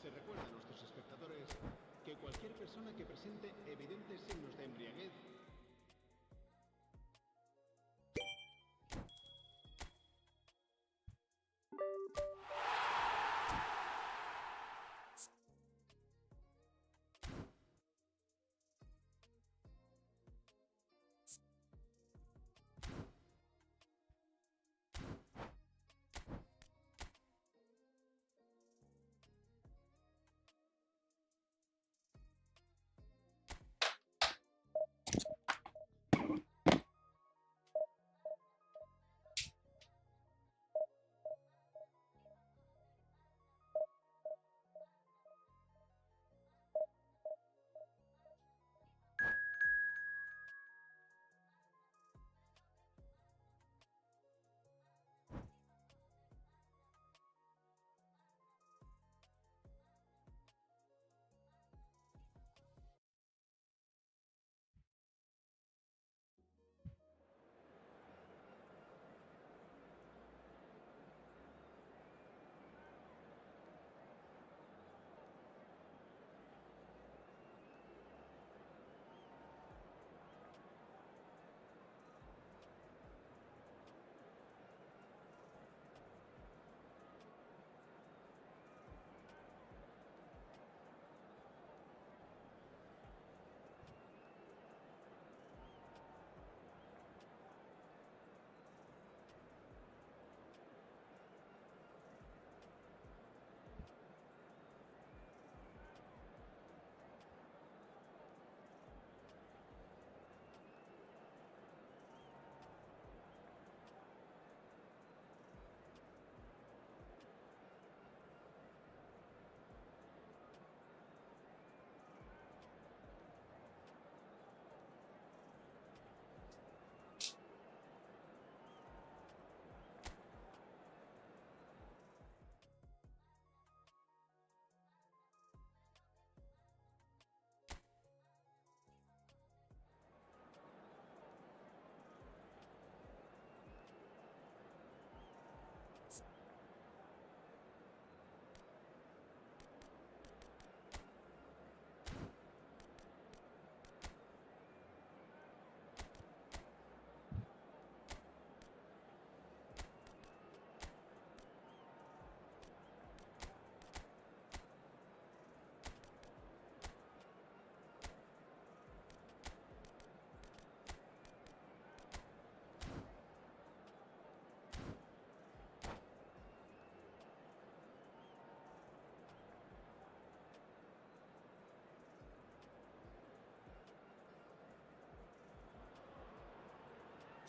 Se recuerda a nuestros espectadores que cualquier persona que presente evidentes signos de embriaguez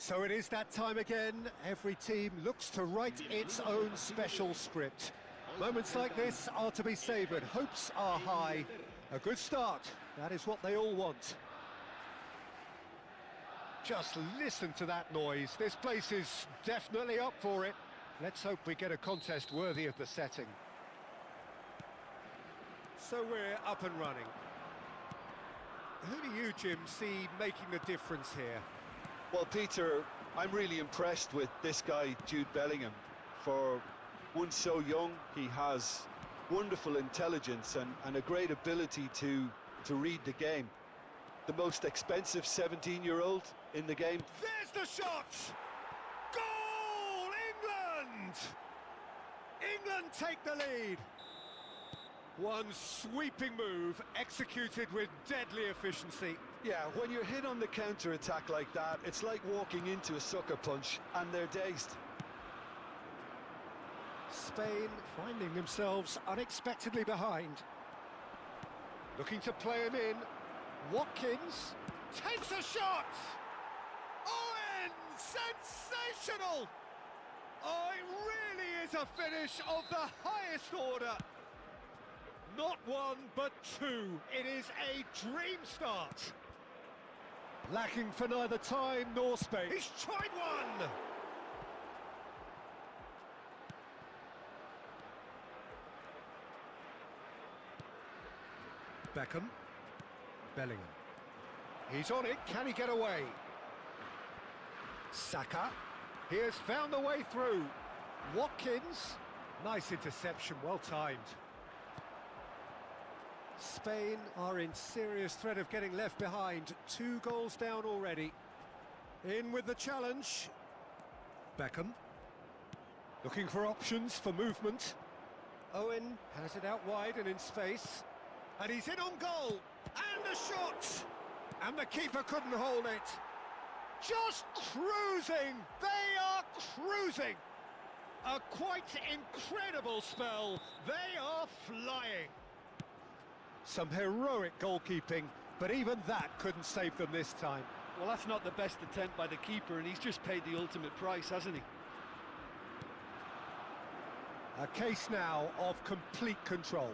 So it is that time again. Every team looks to write its own special script. Moments like this are to be savoured. Hopes are high. A good start. That is what they all want. Just listen to that noise. This place is definitely up for it. Let's hope we get a contest worthy of the setting. So we're up and running. Who do you, Jim, see making the difference here? Well, Peter, I'm really impressed with this guy, Jude Bellingham. For one so young, he has wonderful intelligence and a great ability to read the game. The most expensive 17-year-old in the game. There's the shot! Goal, England! England take the lead. One sweeping move, executed with deadly efficiency. Yeah, when you're hit on the counter-attack like that, it's like walking into a sucker punch, and they're dazed. Spain finding themselves unexpectedly behind. Looking to play him in. Watkins takes a shot! Owen! Sensational! Oh, it really is a finish of the highest order. Not one, but two. It is a dream start. Lacking for neither time nor space. He's tried one! Beckham. Bellingham. He's on it. Can he get away? Saka. He has found a way through. Watkins. Nice interception, well timed. Spain are in serious threat of getting left behind. 2 goals down already. In with the challenge. Beckham. Looking for options for movement. Owen has it out wide and in space. And he's in on goal. And a shot! And the keeper couldn't hold it. Just cruising! They are cruising! A quite incredible spell. They are flying. Some heroic goalkeeping, but even that couldn't save them this time. Well, that's not the best attempt by the keeper, and he's just paid the ultimate price, hasn't he? A case now of complete control.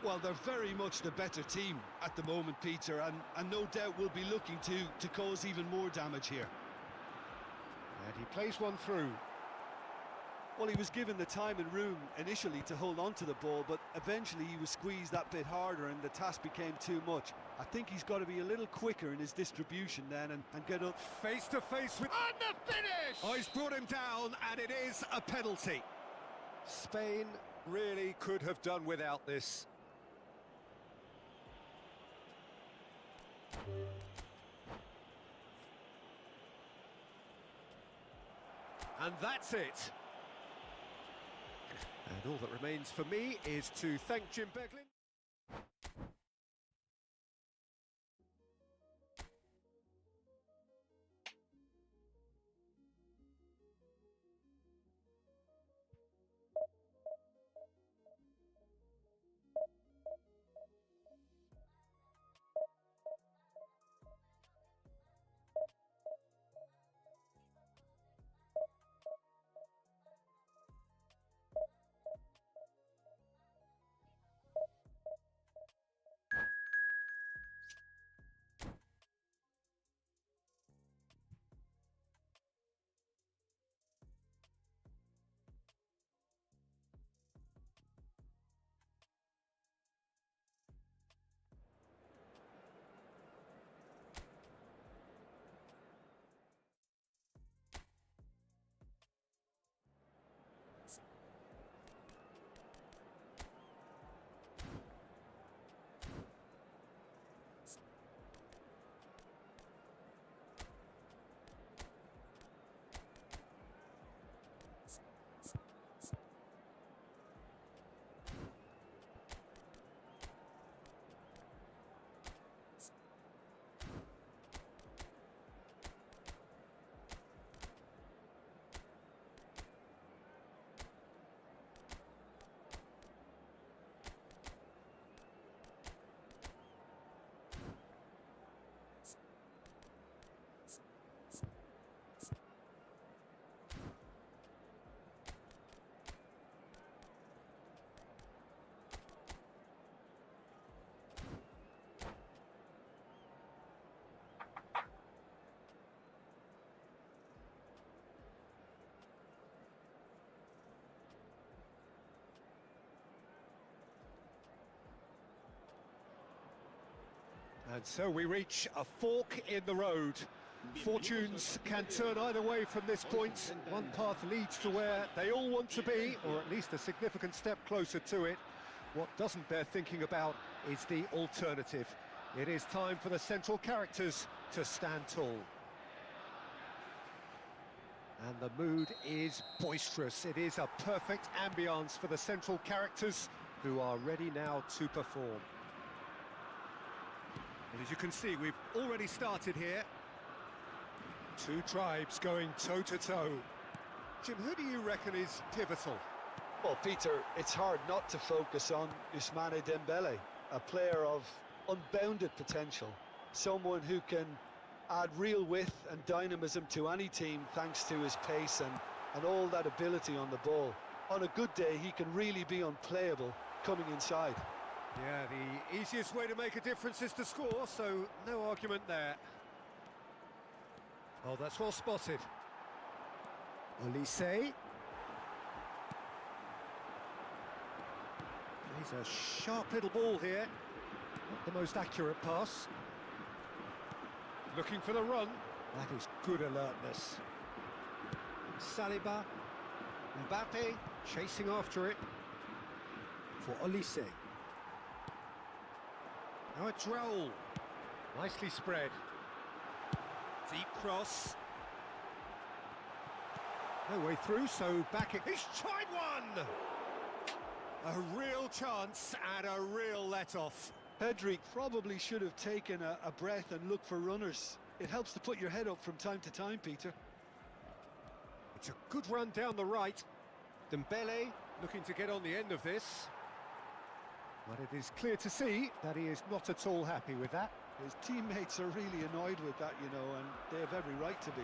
Well, they're very much the better team at the moment, Peter, and no doubt will be looking to cause even more damage here. And he plays one through. Well, he was given the time and room initially to hold on to the ball, but eventually he was squeezed that bit harder and the task became too much. I think he's got to be a little quicker in his distribution then and get up. Face to face with... And the finish! Oh, he's brought him down, and it is a penalty. Spain really could have done without this. And that's it. And all that remains for me is to thank Jim Beglin. And so we reach a fork in the road. Fortunes can turn either way from this point. One path leads to where they all want to be, or at least a significant step closer to it. What doesn't bear thinking about is the alternative. It is time for the central characters to stand tall. And the mood is boisterous. It is a perfect ambience for the central characters who are ready now to perform. Well, as you can see, we've already started here. Two tribes going toe-to-toe. Jim, who do you reckon is pivotal? Well, Peter, it's hard not to focus on Ousmane Dembele, a player of unbounded potential, someone who can add real width and dynamism to any team thanks to his pace and all that ability on the ball. On a good day, he can really be unplayable coming inside. Yeah, the easiest way to make a difference is to score, so no argument there. Oh, that's well spotted. Olise. He's a sharp little ball here. Not the most accurate pass. Looking for the run. That is good alertness. Saliba. Mbappe chasing after it. For Olise. Now it's Raul. Nicely spread. Deep cross. No way through, so back it. He's tried one! A real chance and a real let-off. Pedri probably should have taken a breath and looked for runners. It helps to put your head up from time to time, Peter. It's a good run down the right. Dembele looking to get on the end of this. But it is clear to see that he is not at all happy with that. His teammates are really annoyed with that, you know, and they have every right to be.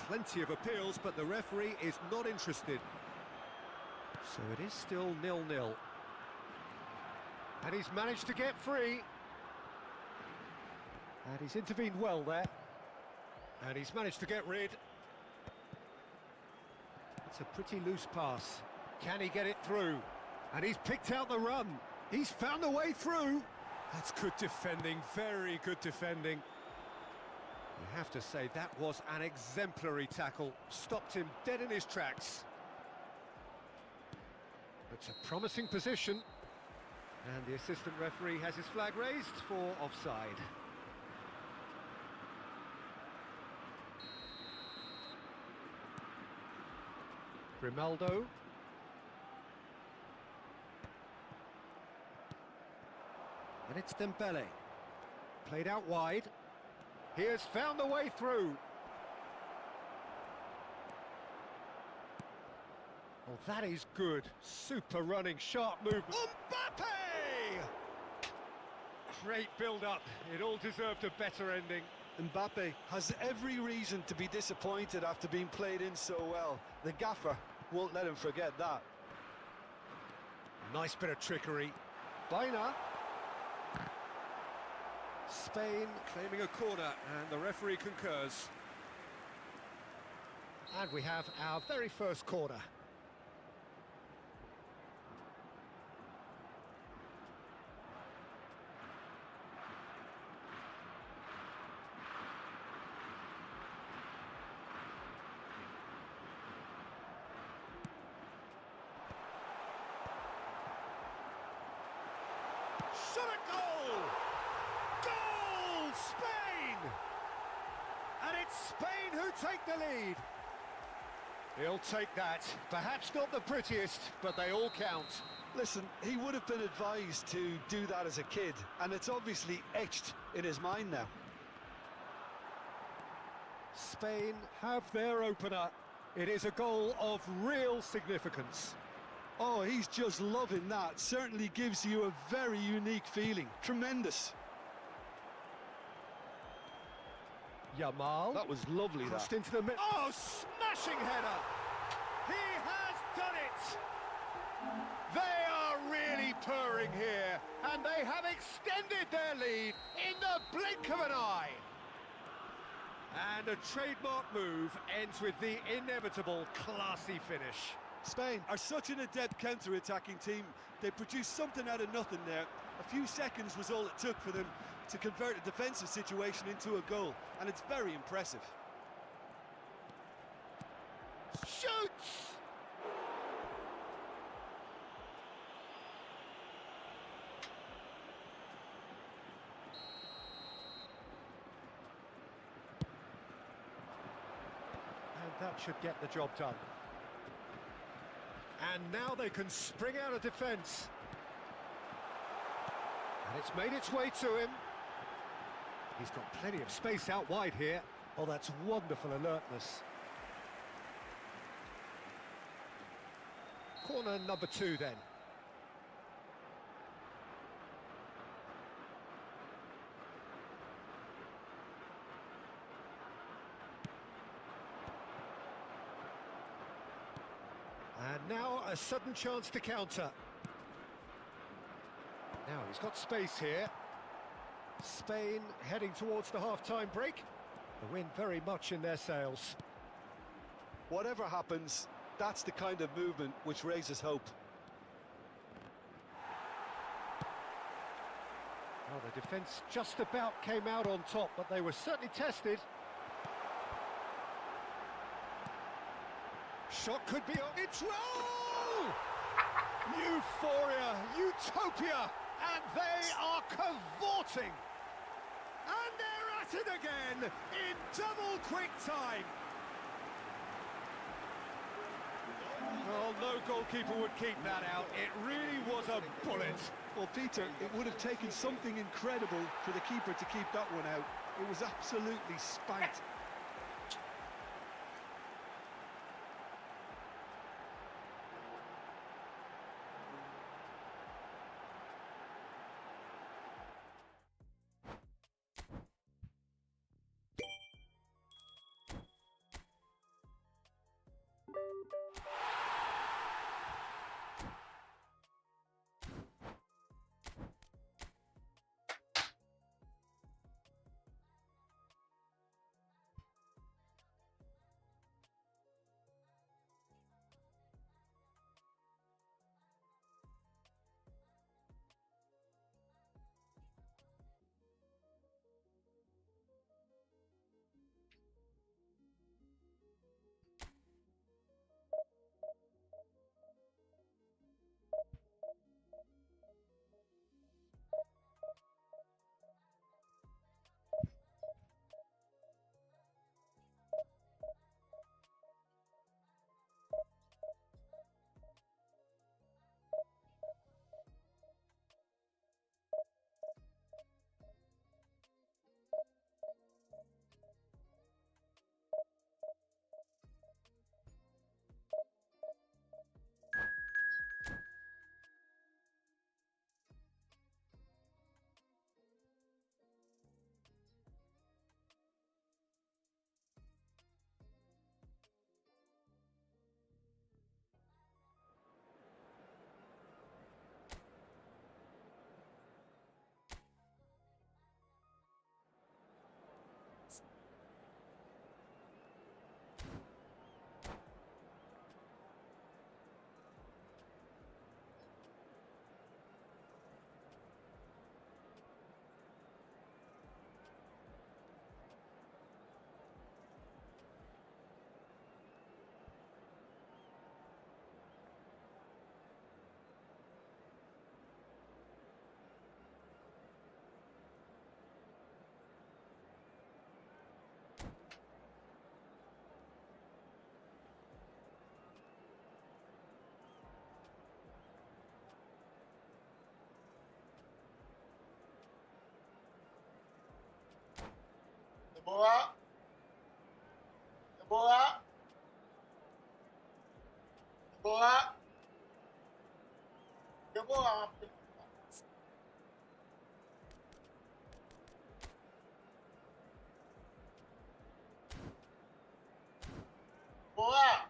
Plenty of appeals, but the referee is not interested. So it is still 0-0. And he's managed to get free. And he's intervened well there. And he's managed to get rid. It's a pretty loose pass. Can he get it through? And he's picked out the run. He's found a way through. That's good defending, very good defending. You have to say that was an exemplary tackle. Stopped him dead in his tracks. It's a promising position. And the assistant referee has his flag raised for offside. Grimaldo. And it's Dembele. Played out wide. He has found a way through. Oh, that is good. Super running, sharp movement. Mbappe! Great build-up. It all deserved a better ending. Mbappe has every reason to be disappointed after being played in so well. The gaffer won't let him forget that. Nice bit of trickery. Baina. Spain claiming a corner, and the referee concurs. And we have our very first corner. Shot at goal! Goal! Spain! And it's Spain who take the lead. He'll take that. Perhaps not the prettiest, but they all count. Listen, he would have been advised to do that as a kid, and it's obviously etched in his mind now. Spain have their opener. It is a goal of real significance. Oh, he's just loving that. Certainly gives you a very unique feeling. Tremendous. Yamal. That was lovely, Crossed that. into the middle. Oh, smashing header! He has done it! They are really purring here, and they have extended their lead in the blink of an eye. And a trademark move ends with the inevitable classy finish. Spain are such an adept counter-attacking team. They produced something out of nothing there. A few seconds was all it took for them to convert a defensive situation into a goal, and it's very impressive. Shoots! And that should get the job done. And now they can spring out of defence. And it's made its way to him. He's got plenty of space out wide here. Oh, that's wonderful alertness. Corner number 2 then. And now a sudden chance to counter. Now he's got space here. Spain heading towards the half-time break. The wind very much in their sails. Whatever happens, that's the kind of movement which raises hope. Well, the defence just about came out on top, but they were certainly tested. Shot could be on. It's roll! Euphoria, utopia, and they are cavorting. And they're at it again in double quick time. Well, no goalkeeper would keep that out. It really was a bullet. Well, Peter, it would have taken something incredible for the keeper to keep that one out. It was absolutely spanked. Deborah, Deborah, Deborah, Deborah. Deborah.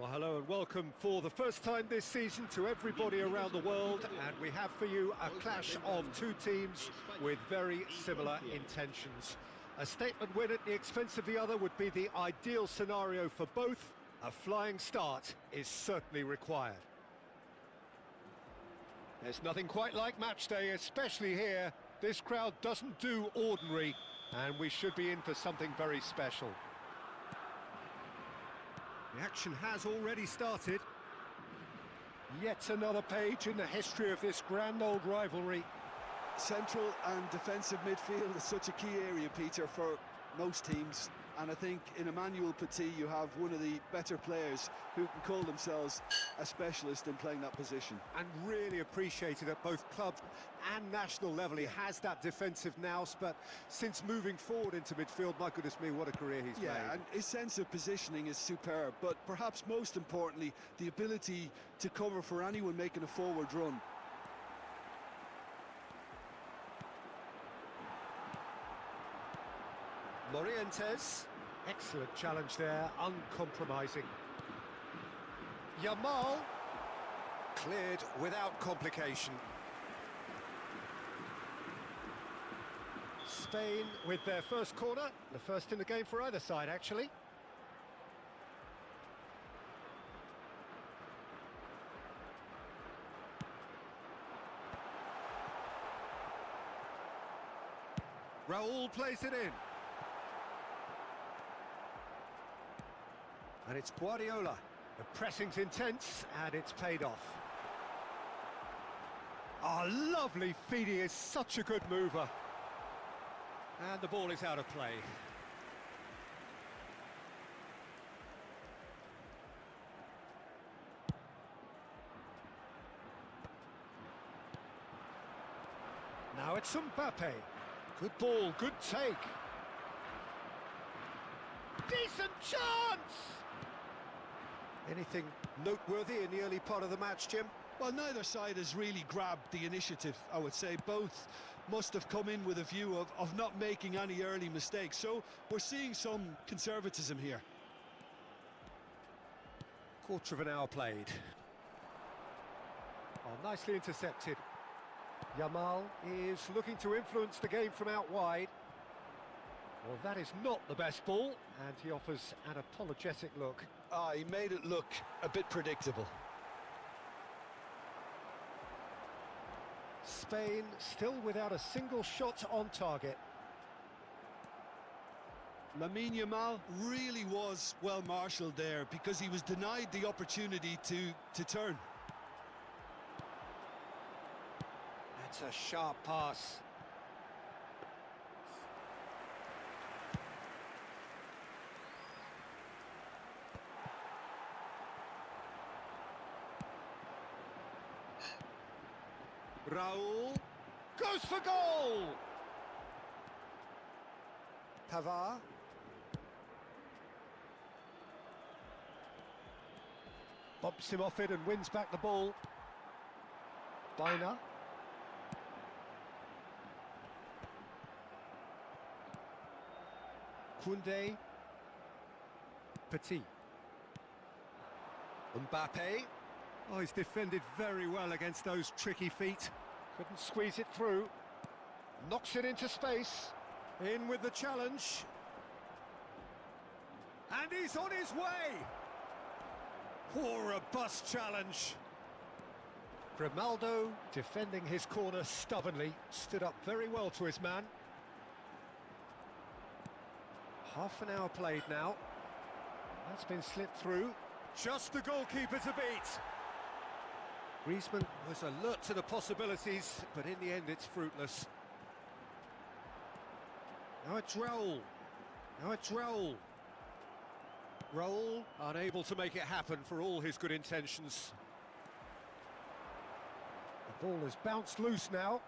Well, hello and welcome for the first time this season to everybody around the world, and we have for you a clash of two teams with very similar intentions. A statement win at the expense of the other would be the ideal scenario for both. A flying start is certainly required. There's nothing quite like match day, especially here. This crowd doesn't do ordinary, and we should be in for something very special. The action has already started. Yet another page in the history of this grand old rivalry. Central and defensive midfield is such a key area, Peter, for most teams. And I think in Emmanuel Petit you have one of the better players who can call themselves a specialist in playing that position. And really appreciated at both club and national level. He has that defensive nous, but since moving forward into midfield, my goodness me, what a career he's made. And his sense of positioning is superb, but perhaps most importantly, the ability to cover for anyone making a forward run. Morientes, excellent challenge there, uncompromising. Yamal, cleared without complication. Spain with their first corner, the first in the game for either side actually. Raúl plays it in. And it's Guardiola. The pressing's intense, and it's paid off. Oh, lovely feed. He is such a good mover. And the ball is out of play. Now it's Mbappe. Good ball, good take. Decent chance! Anything noteworthy in the early part of the match, Jim? Well, neither side has really grabbed the initiative, I would say. Both must have come in with a view of not making any early mistakes. So we're seeing some conservatism here. Quarter of an hour played. Oh, nicely intercepted. Yamal is looking to influence the game from out wide. Well, that is not the best ball, and he offers an apologetic look. He made it look a bit predictable. Spain still without a single shot on target. Lamine Yamal really was well marshalled there because he was denied the opportunity to turn. That's a sharp pass. Raúl goes for goal! Pavard. Bumps him off it and wins back the ball. Biner. Koundé. Petit. Mbappe. Oh, he's defended very well against those tricky feet. Couldn't squeeze it through. Knocks it into space. In with the challenge. And he's on his way! Poor robust challenge. Grimaldo, defending his corner stubbornly, stood up very well to his man. Half an hour played now. That's been slipped through. Just the goalkeeper to beat. Griezmann was alert to the possibilities, but in the end it's fruitless. Now it's Raúl. Now it's Raúl. Raúl unable to make it happen for all his good intentions. The ball has bounced loose now.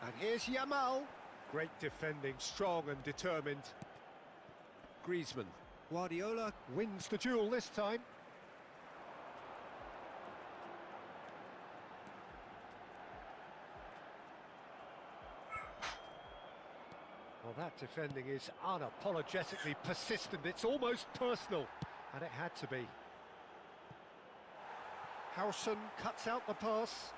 And here's Yamal. Great defending, strong and determined. Griezmann. Guardiola wins the duel this time. Well, that defending is unapologetically persistent. It's almost personal, and it had to be. Howson cuts out the pass.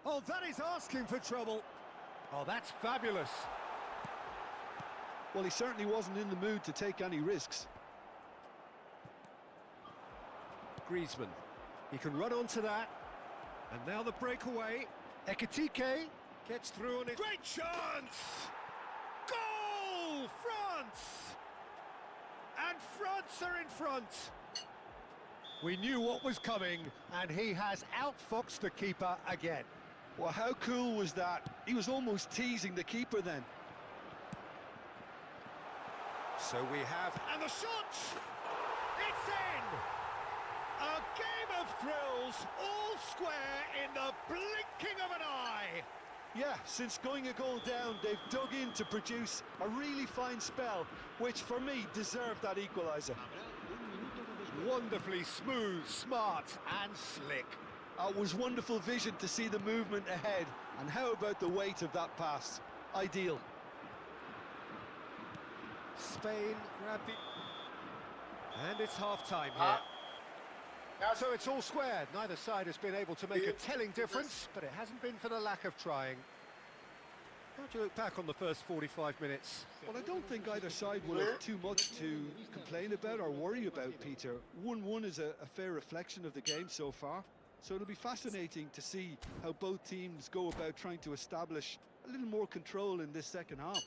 Oh, that is asking for trouble. Oh, that's fabulous. Well, he certainly wasn't in the mood to take any risks. Griezmann. He can run onto that. And now the breakaway. Ekitike gets through on it. Great chance! Goal! France! And France are in front. We knew what was coming, and he has outfoxed the keeper again. Well, how cool was that? He was almost teasing the keeper then. So we have... And the shot! It's in! A game of thrills, all square in the blinking of an eye. Yeah, since going a goal down, they've dug in to produce a really fine spell, which for me deserved that equaliser. Wonderfully smooth, smart and slick. It was wonderful vision to see the movement ahead. And how about the weight of that pass? Ideal. Spain grabbed it. And it's half-time here. So it's all square. Neither side has been able to make a telling difference, but it hasn't been for the lack of trying. How do you look back on the first 45 minutes? Well, I don't think either side will have too much to complain about or worry about, Peter. 1-1 is a fair reflection of the game so far. So it'll be fascinating to see how both teams go about trying to establish a little more control in this second half.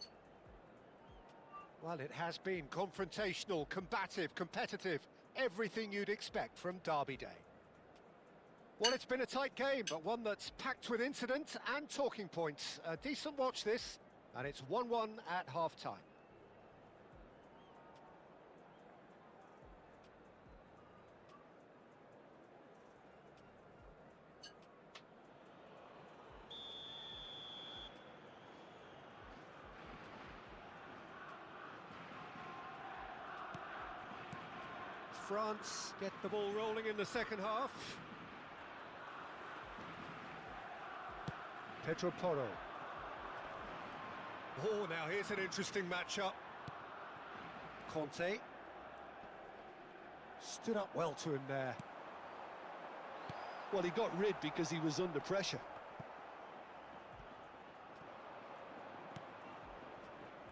Well, it has been confrontational, combative, competitive, everything you'd expect from Derby Day. Well, it's been a tight game, but one that's packed with incident and talking points. A decent watch this, and it's 1-1 at half-time. France get the ball rolling in the second half. Pedro Porro. Oh, now here's an interesting matchup. Conte. Stood up well to him there. Well, he got rid because he was under pressure.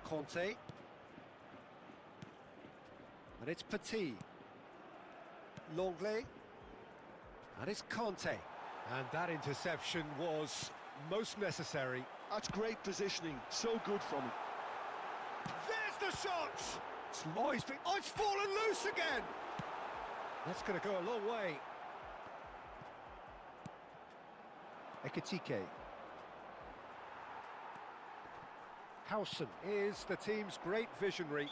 Conte. And it's Petit. Longley. And it's Conte. And that interception was most necessary. That's great positioning. So good from him. There's the shot! It's fallen loose again! That's going to go a long way. Ekitike. Howson is the team's great visionary.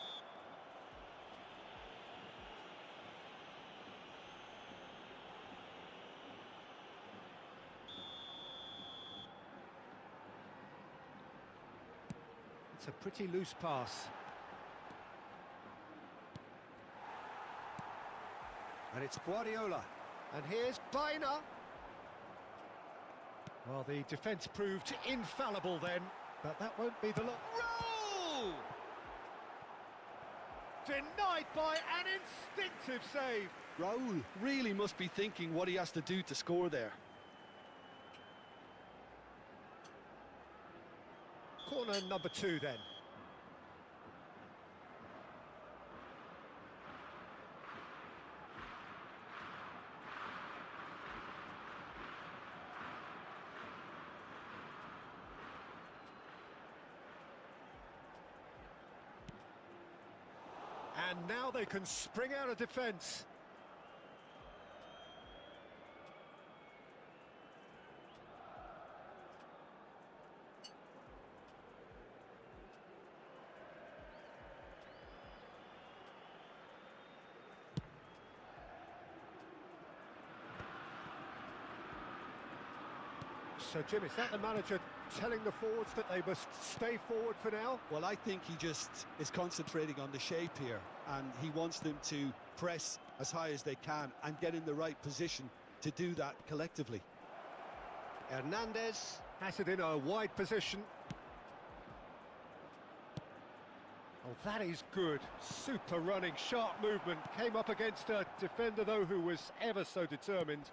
It's a pretty loose pass. And it's Guardiola. And here's Baina. Well, the defence proved infallible then, but that won't be the roll! Denied by an instinctive save. Raul really must be thinking what he has to do to score there. Corner number 2 then. And now they can spring out of defence. So, Jim, is that the manager telling the forwards that they must stay forward for now? Well, I think he just is concentrating on the shape here, and he wants them to press as high as they can and get in the right position to do that collectively. Hernandez has it in a wide position. Oh, that is good. Super running, sharp movement. Came up against a defender, though, who was ever so determined.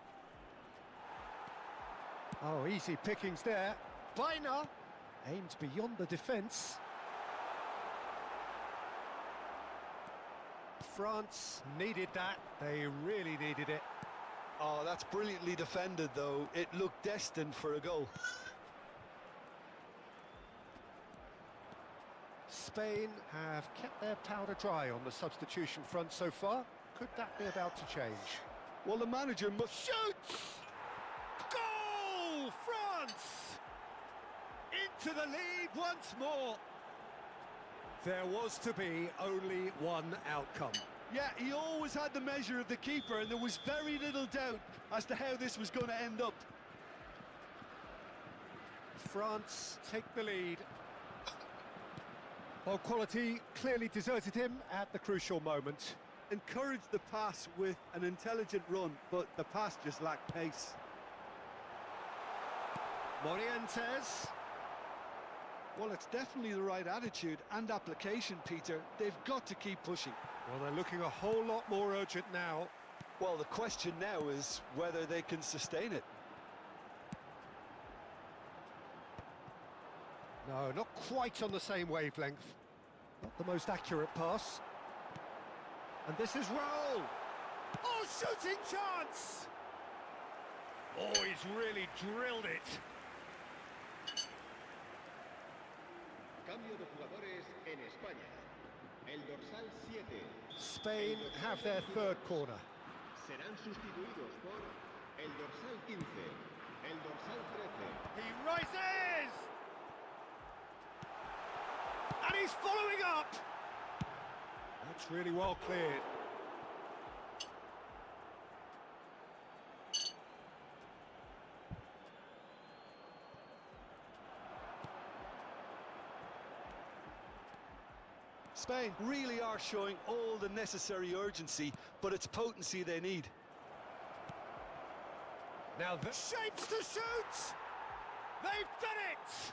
Oh, easy pickings there. Biner aimed beyond the defence. France needed that. They really needed it. Oh, that's brilliantly defended, though. It looked destined for a goal. Spain have kept their powder dry on the substitution front so far. Could that be about to change? Well, the manager must... Shoots! Goal! France! Into the lead once more. There was to be only one outcome. Yeah, he always had the measure of the keeper, and there was very little doubt as to how this was going to end up. France take the lead. Well, quality clearly deserted him at the crucial moment. Encouraged the pass with an intelligent run, but the pass just lacked pace. Morientes. Well, it's definitely the right attitude and application, Peter. They've got to keep pushing. Well, they're looking a whole lot more urgent now. Well, the question now is whether they can sustain it. No, not quite on the same wavelength. Not the most accurate pass. And this is Raul. Oh, shooting chance! Oh, he's really drilled it. Cambio de jugadores en España. El dorsal 7. Spain have their third corner. Serán sustituidos por el dorsal 15. El dorsal 13. He rises! And he's following up! That's really well cleared. Spain really are showing all the necessary urgency, but it's potency they need. Now the shapes to shoot! They've done it!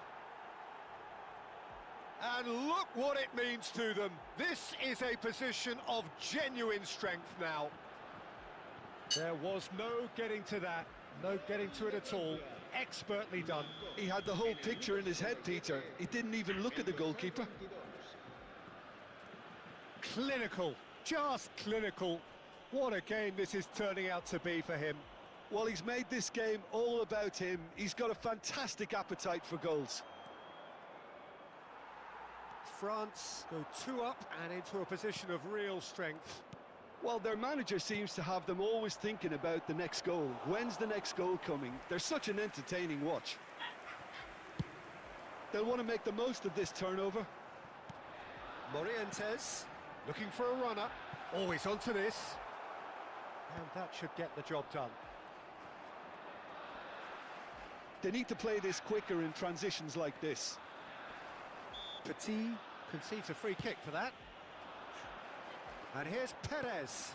And look what it means to them. This is a position of genuine strength now. There was no getting to that, no getting to it at all. Expertly done. He had the whole picture in his head, Peter. He didn't even look at the goalkeeper. Clinical, just clinical. What a game this is turning out to be for him. Well, he's made this game all about him. He's got a fantastic appetite for goals. France go 2 up and into a position of real strength. Well, their manager seems to have them always thinking about the next goal. When's the next goal coming? They're such an entertaining watch. They'll want to make the most of this turnover. Morientes looking for a runner. Always onto this. And that should get the job done. They need to play this quicker in transitions like this. Petit concedes a free kick for that. And here's Perez.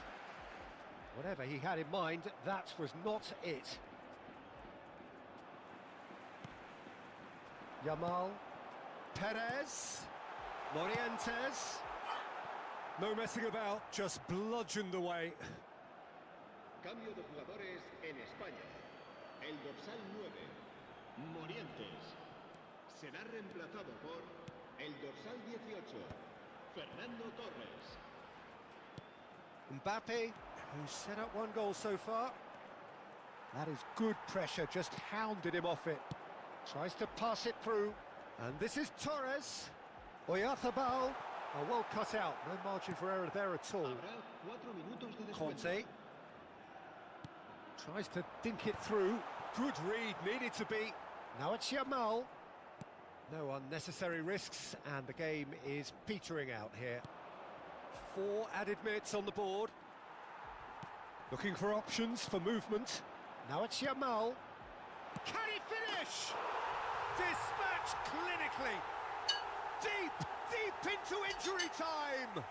Whatever he had in mind, that was not it. Yamal. Perez. Morientes. No messing about, just bludgeoned away. Cambio de jugadores en España. El dorsal 9. Morientes. Será reemplazado por el dorsal 18. Fernando Torres. Mbappe, who's set up 1 goal so far. That is good pressure, just hounded him off it. Tries to pass it through. And this is Torres. Oyarzabal. Oh, well cut out, no margin for error there at all. Habrá 4 minutos de descuento. Conte. Tries to dink it through. Good read, needed to be. Now it's Yamal. No unnecessary risks, and the game is petering out here. 4 added minutes on the board. Looking for options for movement. Now it's Yamal. Can he finish? Dispatched clinically. Deep into injury time.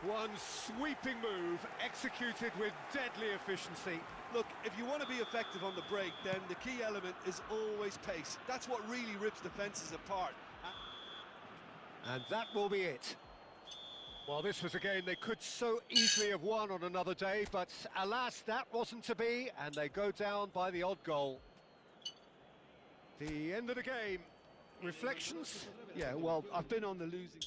One sweeping move executed with deadly efficiency. Look, if you want to be effective on the break, then the key element is always pace. That's what really rips defences apart. And that will be it. Well, this was a game they could so easily have won on another day, but alas, that wasn't to be, and they go down by the odd goal. The end of the game. Reflections? Yeah, well, I've been on the losing...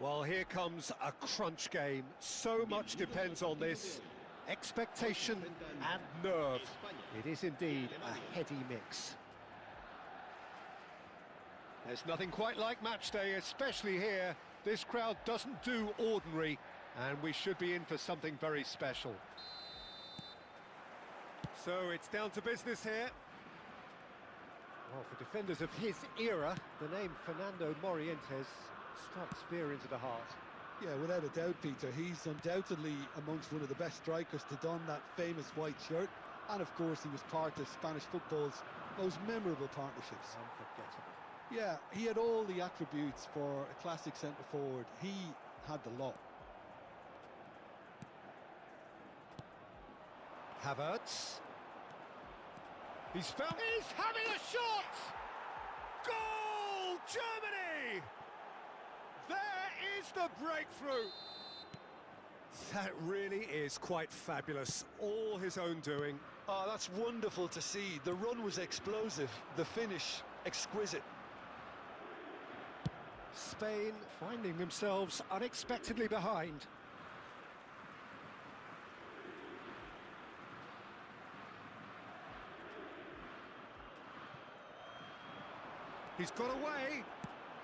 Well, here comes a crunch game. So much depends on this. Expectation and nerve. It is indeed a heady mix. There's nothing quite like match day, especially here. This crowd doesn't do ordinary, and we should be in for something very special. So it's down to business here. Well, for defenders of his era, the name Fernando Morientes strikes fear into the heart. Yeah, without a doubt, Peter. He's undoubtedly amongst one of the best strikers to don that famous white shirt. And of course, he was part of Spanish football's most memorable partnerships. Unforgettable. Yeah, he had all the attributes for a classic centre-forward. He had the lot. Havertz. He's having a shot! Goal! Germany! There is the breakthrough! That really is quite fabulous. All his own doing. Oh, that's wonderful to see. The run was explosive, the finish exquisite. Spain finding themselves unexpectedly behind. He's got away.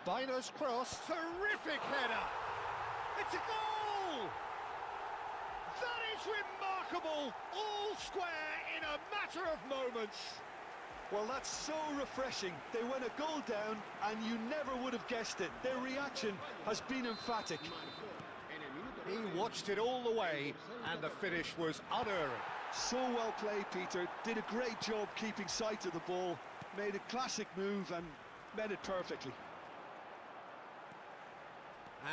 Bina's cross. Terrific header. It's a goal! That is remarkable. All square in a matter of moments. Well, that's so refreshing. They went a goal down, and you never would have guessed it. Their reaction has been emphatic. He watched it all the way, and the finish was unerring. So well played, Peter. Did a great job keeping sight of the ball. Made a classic move and met it perfectly.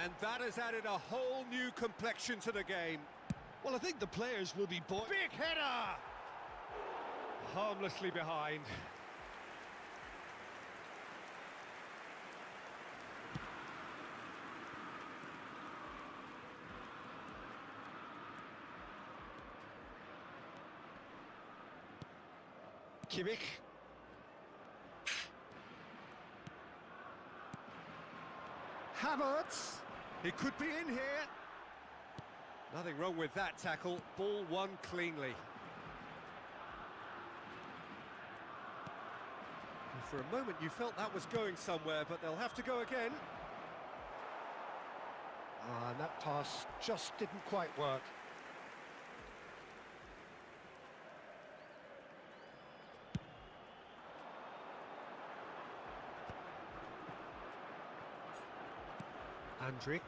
And that has added a whole new complexion to the game. Well, I think the players will be Big header! Harmlessly behind. Kimmich. Havertz. He could be in here. Nothing wrong with that tackle. Ball won cleanly. And for a moment you felt that was going somewhere, but they'll have to go again. And that pass just didn't quite work. Andrick.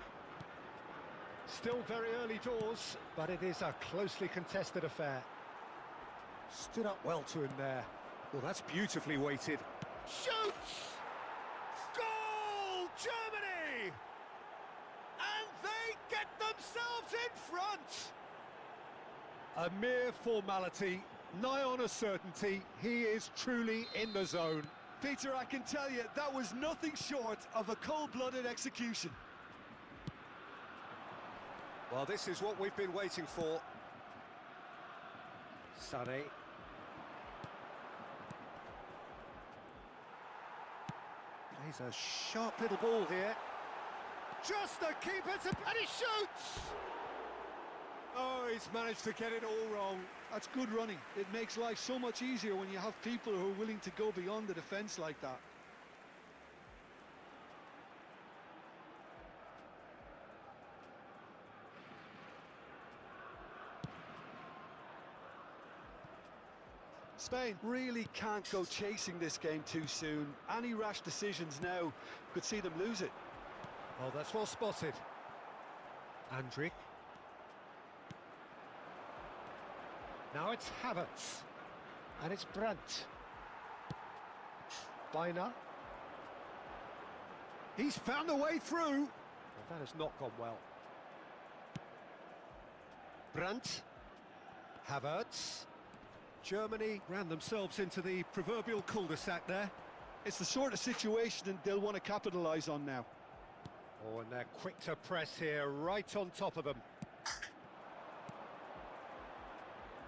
Still very early doors, but it is a closely contested affair. Stood up well to him there. Well, that's beautifully weighted. Shoots! Goal! Germany! And they get themselves in front! A mere formality, nigh on a certainty. He is truly in the zone. Peter, I can tell you, that was nothing short of a cold-blooded execution. Well, this is what we've been waiting for. Sané. Plays a sharp little ball here. Just the keeper to... and he shoots! Oh, he's managed to get it all wrong. That's good running. It makes life so much easier when you have people who are willing to go beyond the defence like that. Spain really can't go chasing this game too soon. Any rash decisions now could see them lose it. Oh, that's well spotted. Andrick. Now it's Havertz. And it's Brandt. Bina. He's found a way through. Well, that has not gone well. Brandt. Havertz. Germany ran themselves into the proverbial cul-de-sac there. It's the sort of situation they'll want to capitalise on now. Oh, and they're quick to press here, right on top of them.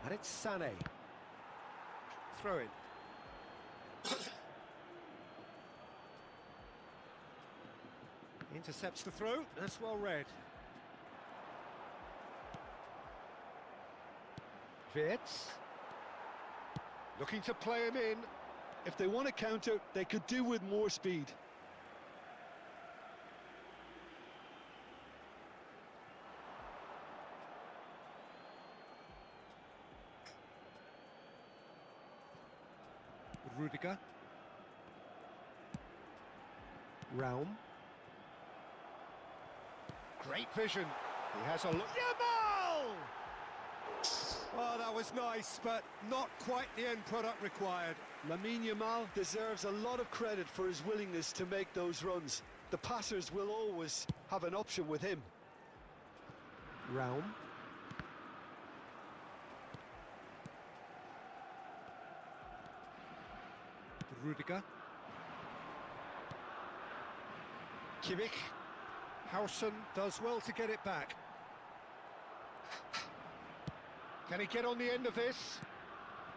And it's Sané. Throw in. Intercepts the throw, that's well read. Wirtz. Looking to play him in. If they want to counter, they could do with more speed. Rudiger. Raum. Great vision. He has a look. Yamal! Oh, that was nice, but not quite the end product required. Lamine Yamal deserves a lot of credit for his willingness to make those runs. The passers will always have an option with him. Raum. Rudiger. Kimmich. Howson does well to get it back. Can he get on the end of this?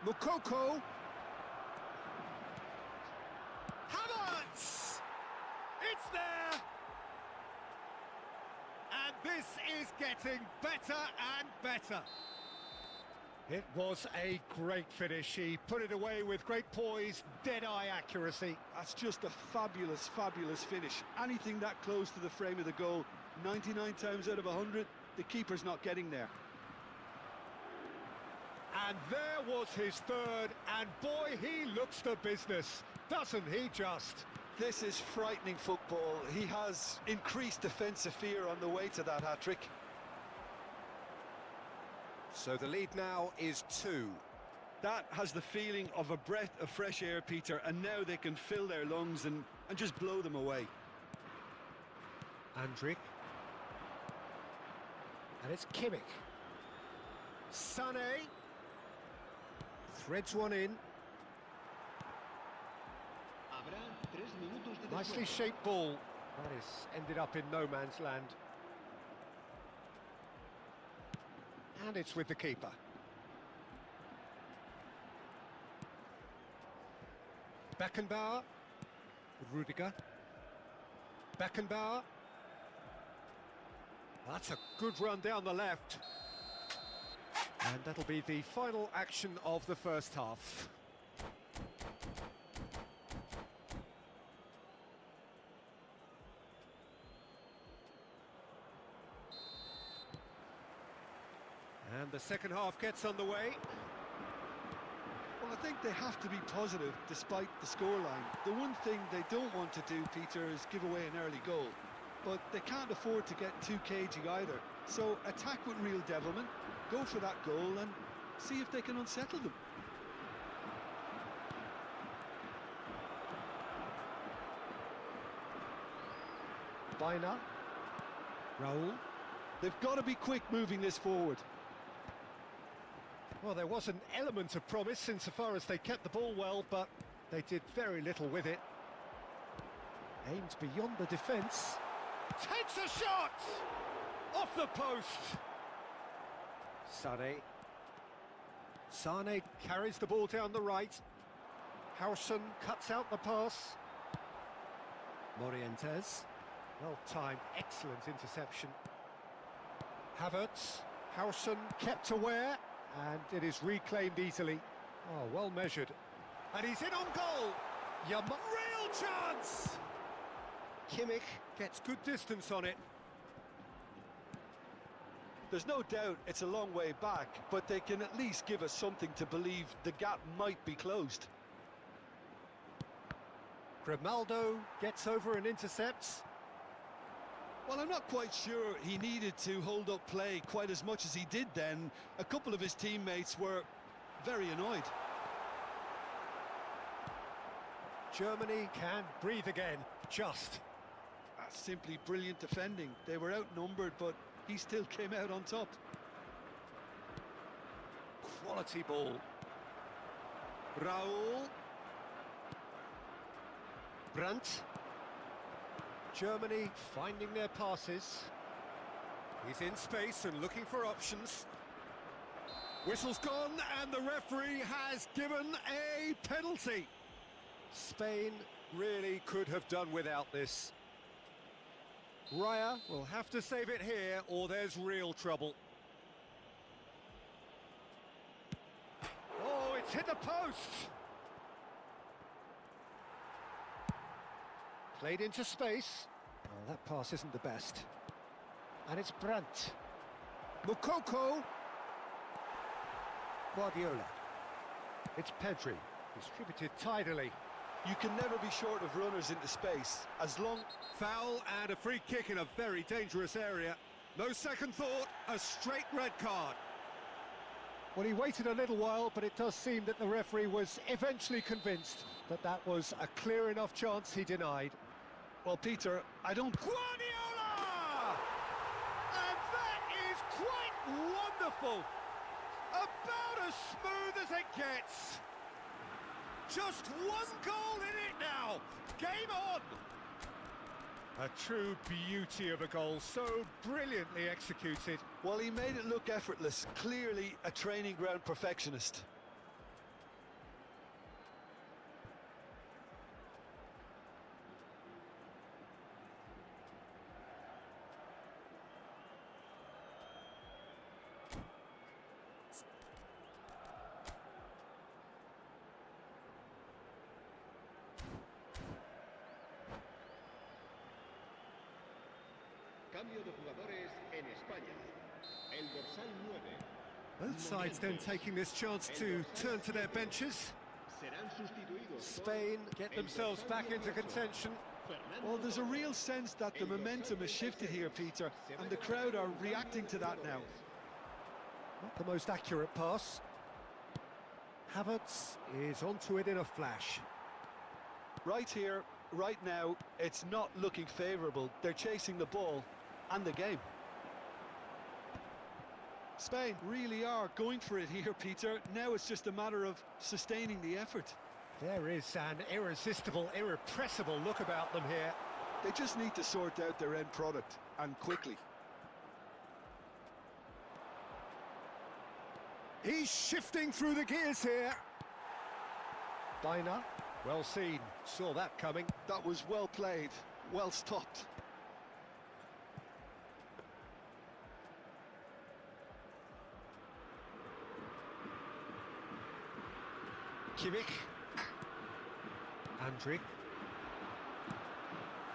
Mukoko. Havertz! It's there! And this is getting better and better. It was a great finish. He put it away with great poise, dead-eye accuracy. That's just a fabulous, fabulous finish. Anything that close to the frame of the goal, 99 times out of 100, the keeper's not getting there. And there was his third, and boy, he looks the business, doesn't he just? This is frightening football. He has increased defensive fear on the way to that hat-trick. So the lead now is 2. That has the feeling of a breath of fresh air, Peter, and now they can fill their lungs and just blow them away. Andrik. And it's Kimmich. Sané. Threads one in. Habrá 3 minutos de Nicely descuento. shaped ball. That is ended up in no man's land. And it's with the keeper. Beckenbauer. Rudiger. Beckenbauer. That's a good run down the left. And that'll be the final action of the first half. And the second half gets underway. Well, I think they have to be positive despite the scoreline. The one thing they don't want to do, Peter, is give away an early goal. But they can't afford to get too cagey either. So attack with real devilment, go for that goal and see if they can unsettle them. Biner. Raul. They've got to be quick moving this forward. Well, there was an element of promise insofar as they kept the ball well, but they did very little with it. Aimed beyond the defence. Takes a shot! Off the post! Sane carries the ball down the right. Howson cuts out the pass. Morientes. Well timed, excellent interception. Havertz. Howson kept aware, and it is reclaimed easily. Oh, well measured. And he's in on goal! Real chance! Kimmich gets good distance on it. There's no doubt it's a long way back, but they can at least give us something to believe the gap might be closed. Grimaldo gets over and intercepts. Well, I'm not quite sure he needed to hold up play quite as much as he did then. A couple of his teammates were very annoyed. Germany can breathe again, just. That's simply brilliant defending. They were outnumbered, but he still came out on top. Quality ball. Raul. Brandt. Germany finding their passes. He's in space and looking for options. Whistle's gone and the referee has given a penalty. Spain really could have done without this. Raya will have to save it here or there's real trouble. Oh, it's hit the post! Played into space. Oh, that pass isn't the best. And it's Brandt. Mukoko. Guardiola. It's Pedri. Distributed tidily. You can never be short of runners into space, as long... Foul and a free kick in a very dangerous area. No second thought, a straight red card. Well, he waited a little while, but it does seem that the referee was eventually convinced that that was a clear enough chance he denied. Well, Peter, I don't... Guardiola! And that is quite wonderful. About as smooth as it gets. Just one goal in it now. Game on. A true beauty of a goal, so brilliantly executed. Well, he made it look effortless. Clearly a training ground perfectionist. Cambio de jugadores en España. El dorsal 9. Both sides then taking this chance to turn to their benches. Serán sustituidos. Spain get themselves back into contention. Well, there's a real sense that the momentum has shifted here, Peter, and the crowd are reacting to that now. Not the most accurate pass. Havertz is onto it in a flash. Right here, right now, it's not looking favourable. They're chasing the ball and the game. Spain really are going for it here, Peter. Now it's just a matter of sustaining the effort. There is an irresistible, irrepressible look about them here. They just need to sort out their end product, and quickly. He's shifting through the gears here. Biner, well seen, saw that coming. That was well played, well stopped. Kimmich. Andriy.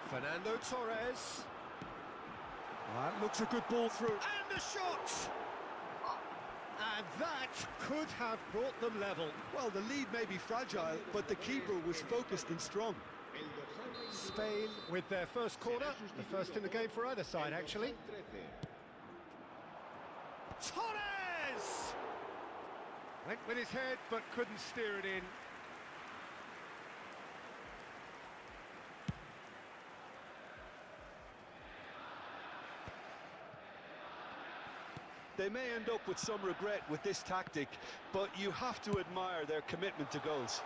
Fernando Torres. That looks a good ball through. And the shot! And that could have brought them level. Well, the lead may be fragile, but the keeper was focused and strong. Spain with their first corner, the first in the game for either side, actually. Torres! Went with his head, but couldn't steer it in. They may end up with some regret with this tactic, but you have to admire their commitment to goals.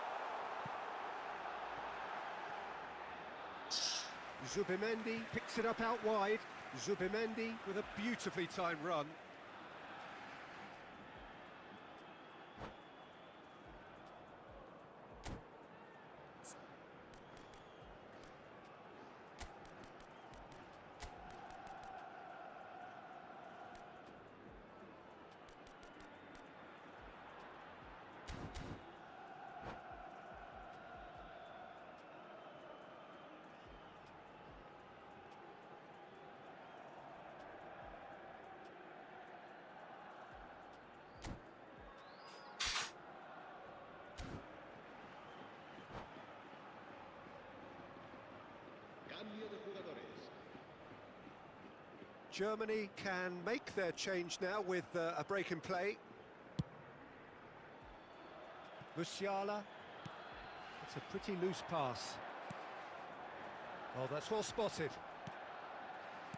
Zubimendi picks it up out wide. Zubimendi with a beautifully timed run. Cambio de jugadores. Germany can make their change now with a break in play. Musiala. It's a pretty loose pass. Oh, that's well spotted.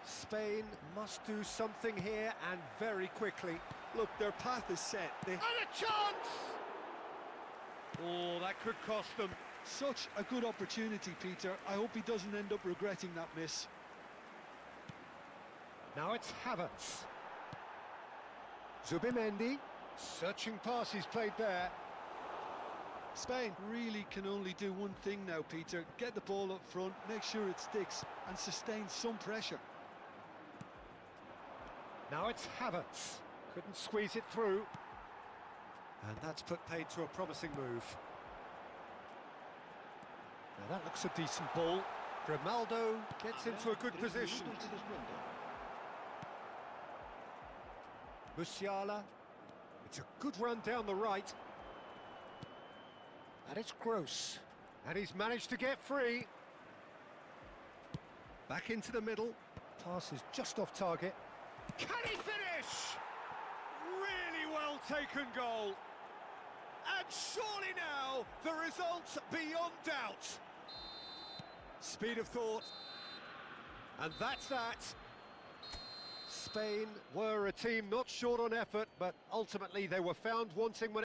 Spain must do something here, and very quickly. Look, their path is set. And a chance! Oh, that could cost them. Such a good opportunity, Peter. I hope he doesn't end up regretting that miss. Now it's Havertz. Zubimendi. Searching pass he's played there. Spain really can only do one thing now, Peter. Get the ball up front, make sure it sticks, and sustain some pressure. Now it's Havertz. Couldn't squeeze it through. And that's put paid to a promising move. Now that looks a decent ball. Grimaldo gets into a good position. Musiala. It's a good run down the right. And it's Gross. And he's managed to get free. Back into the middle. Pass is just off target. Can he finish? Really well taken goal. And surely now, the result's beyond doubt. Speed of thought. And that's that. Spain were a team not short on effort, but ultimately they were found wanting when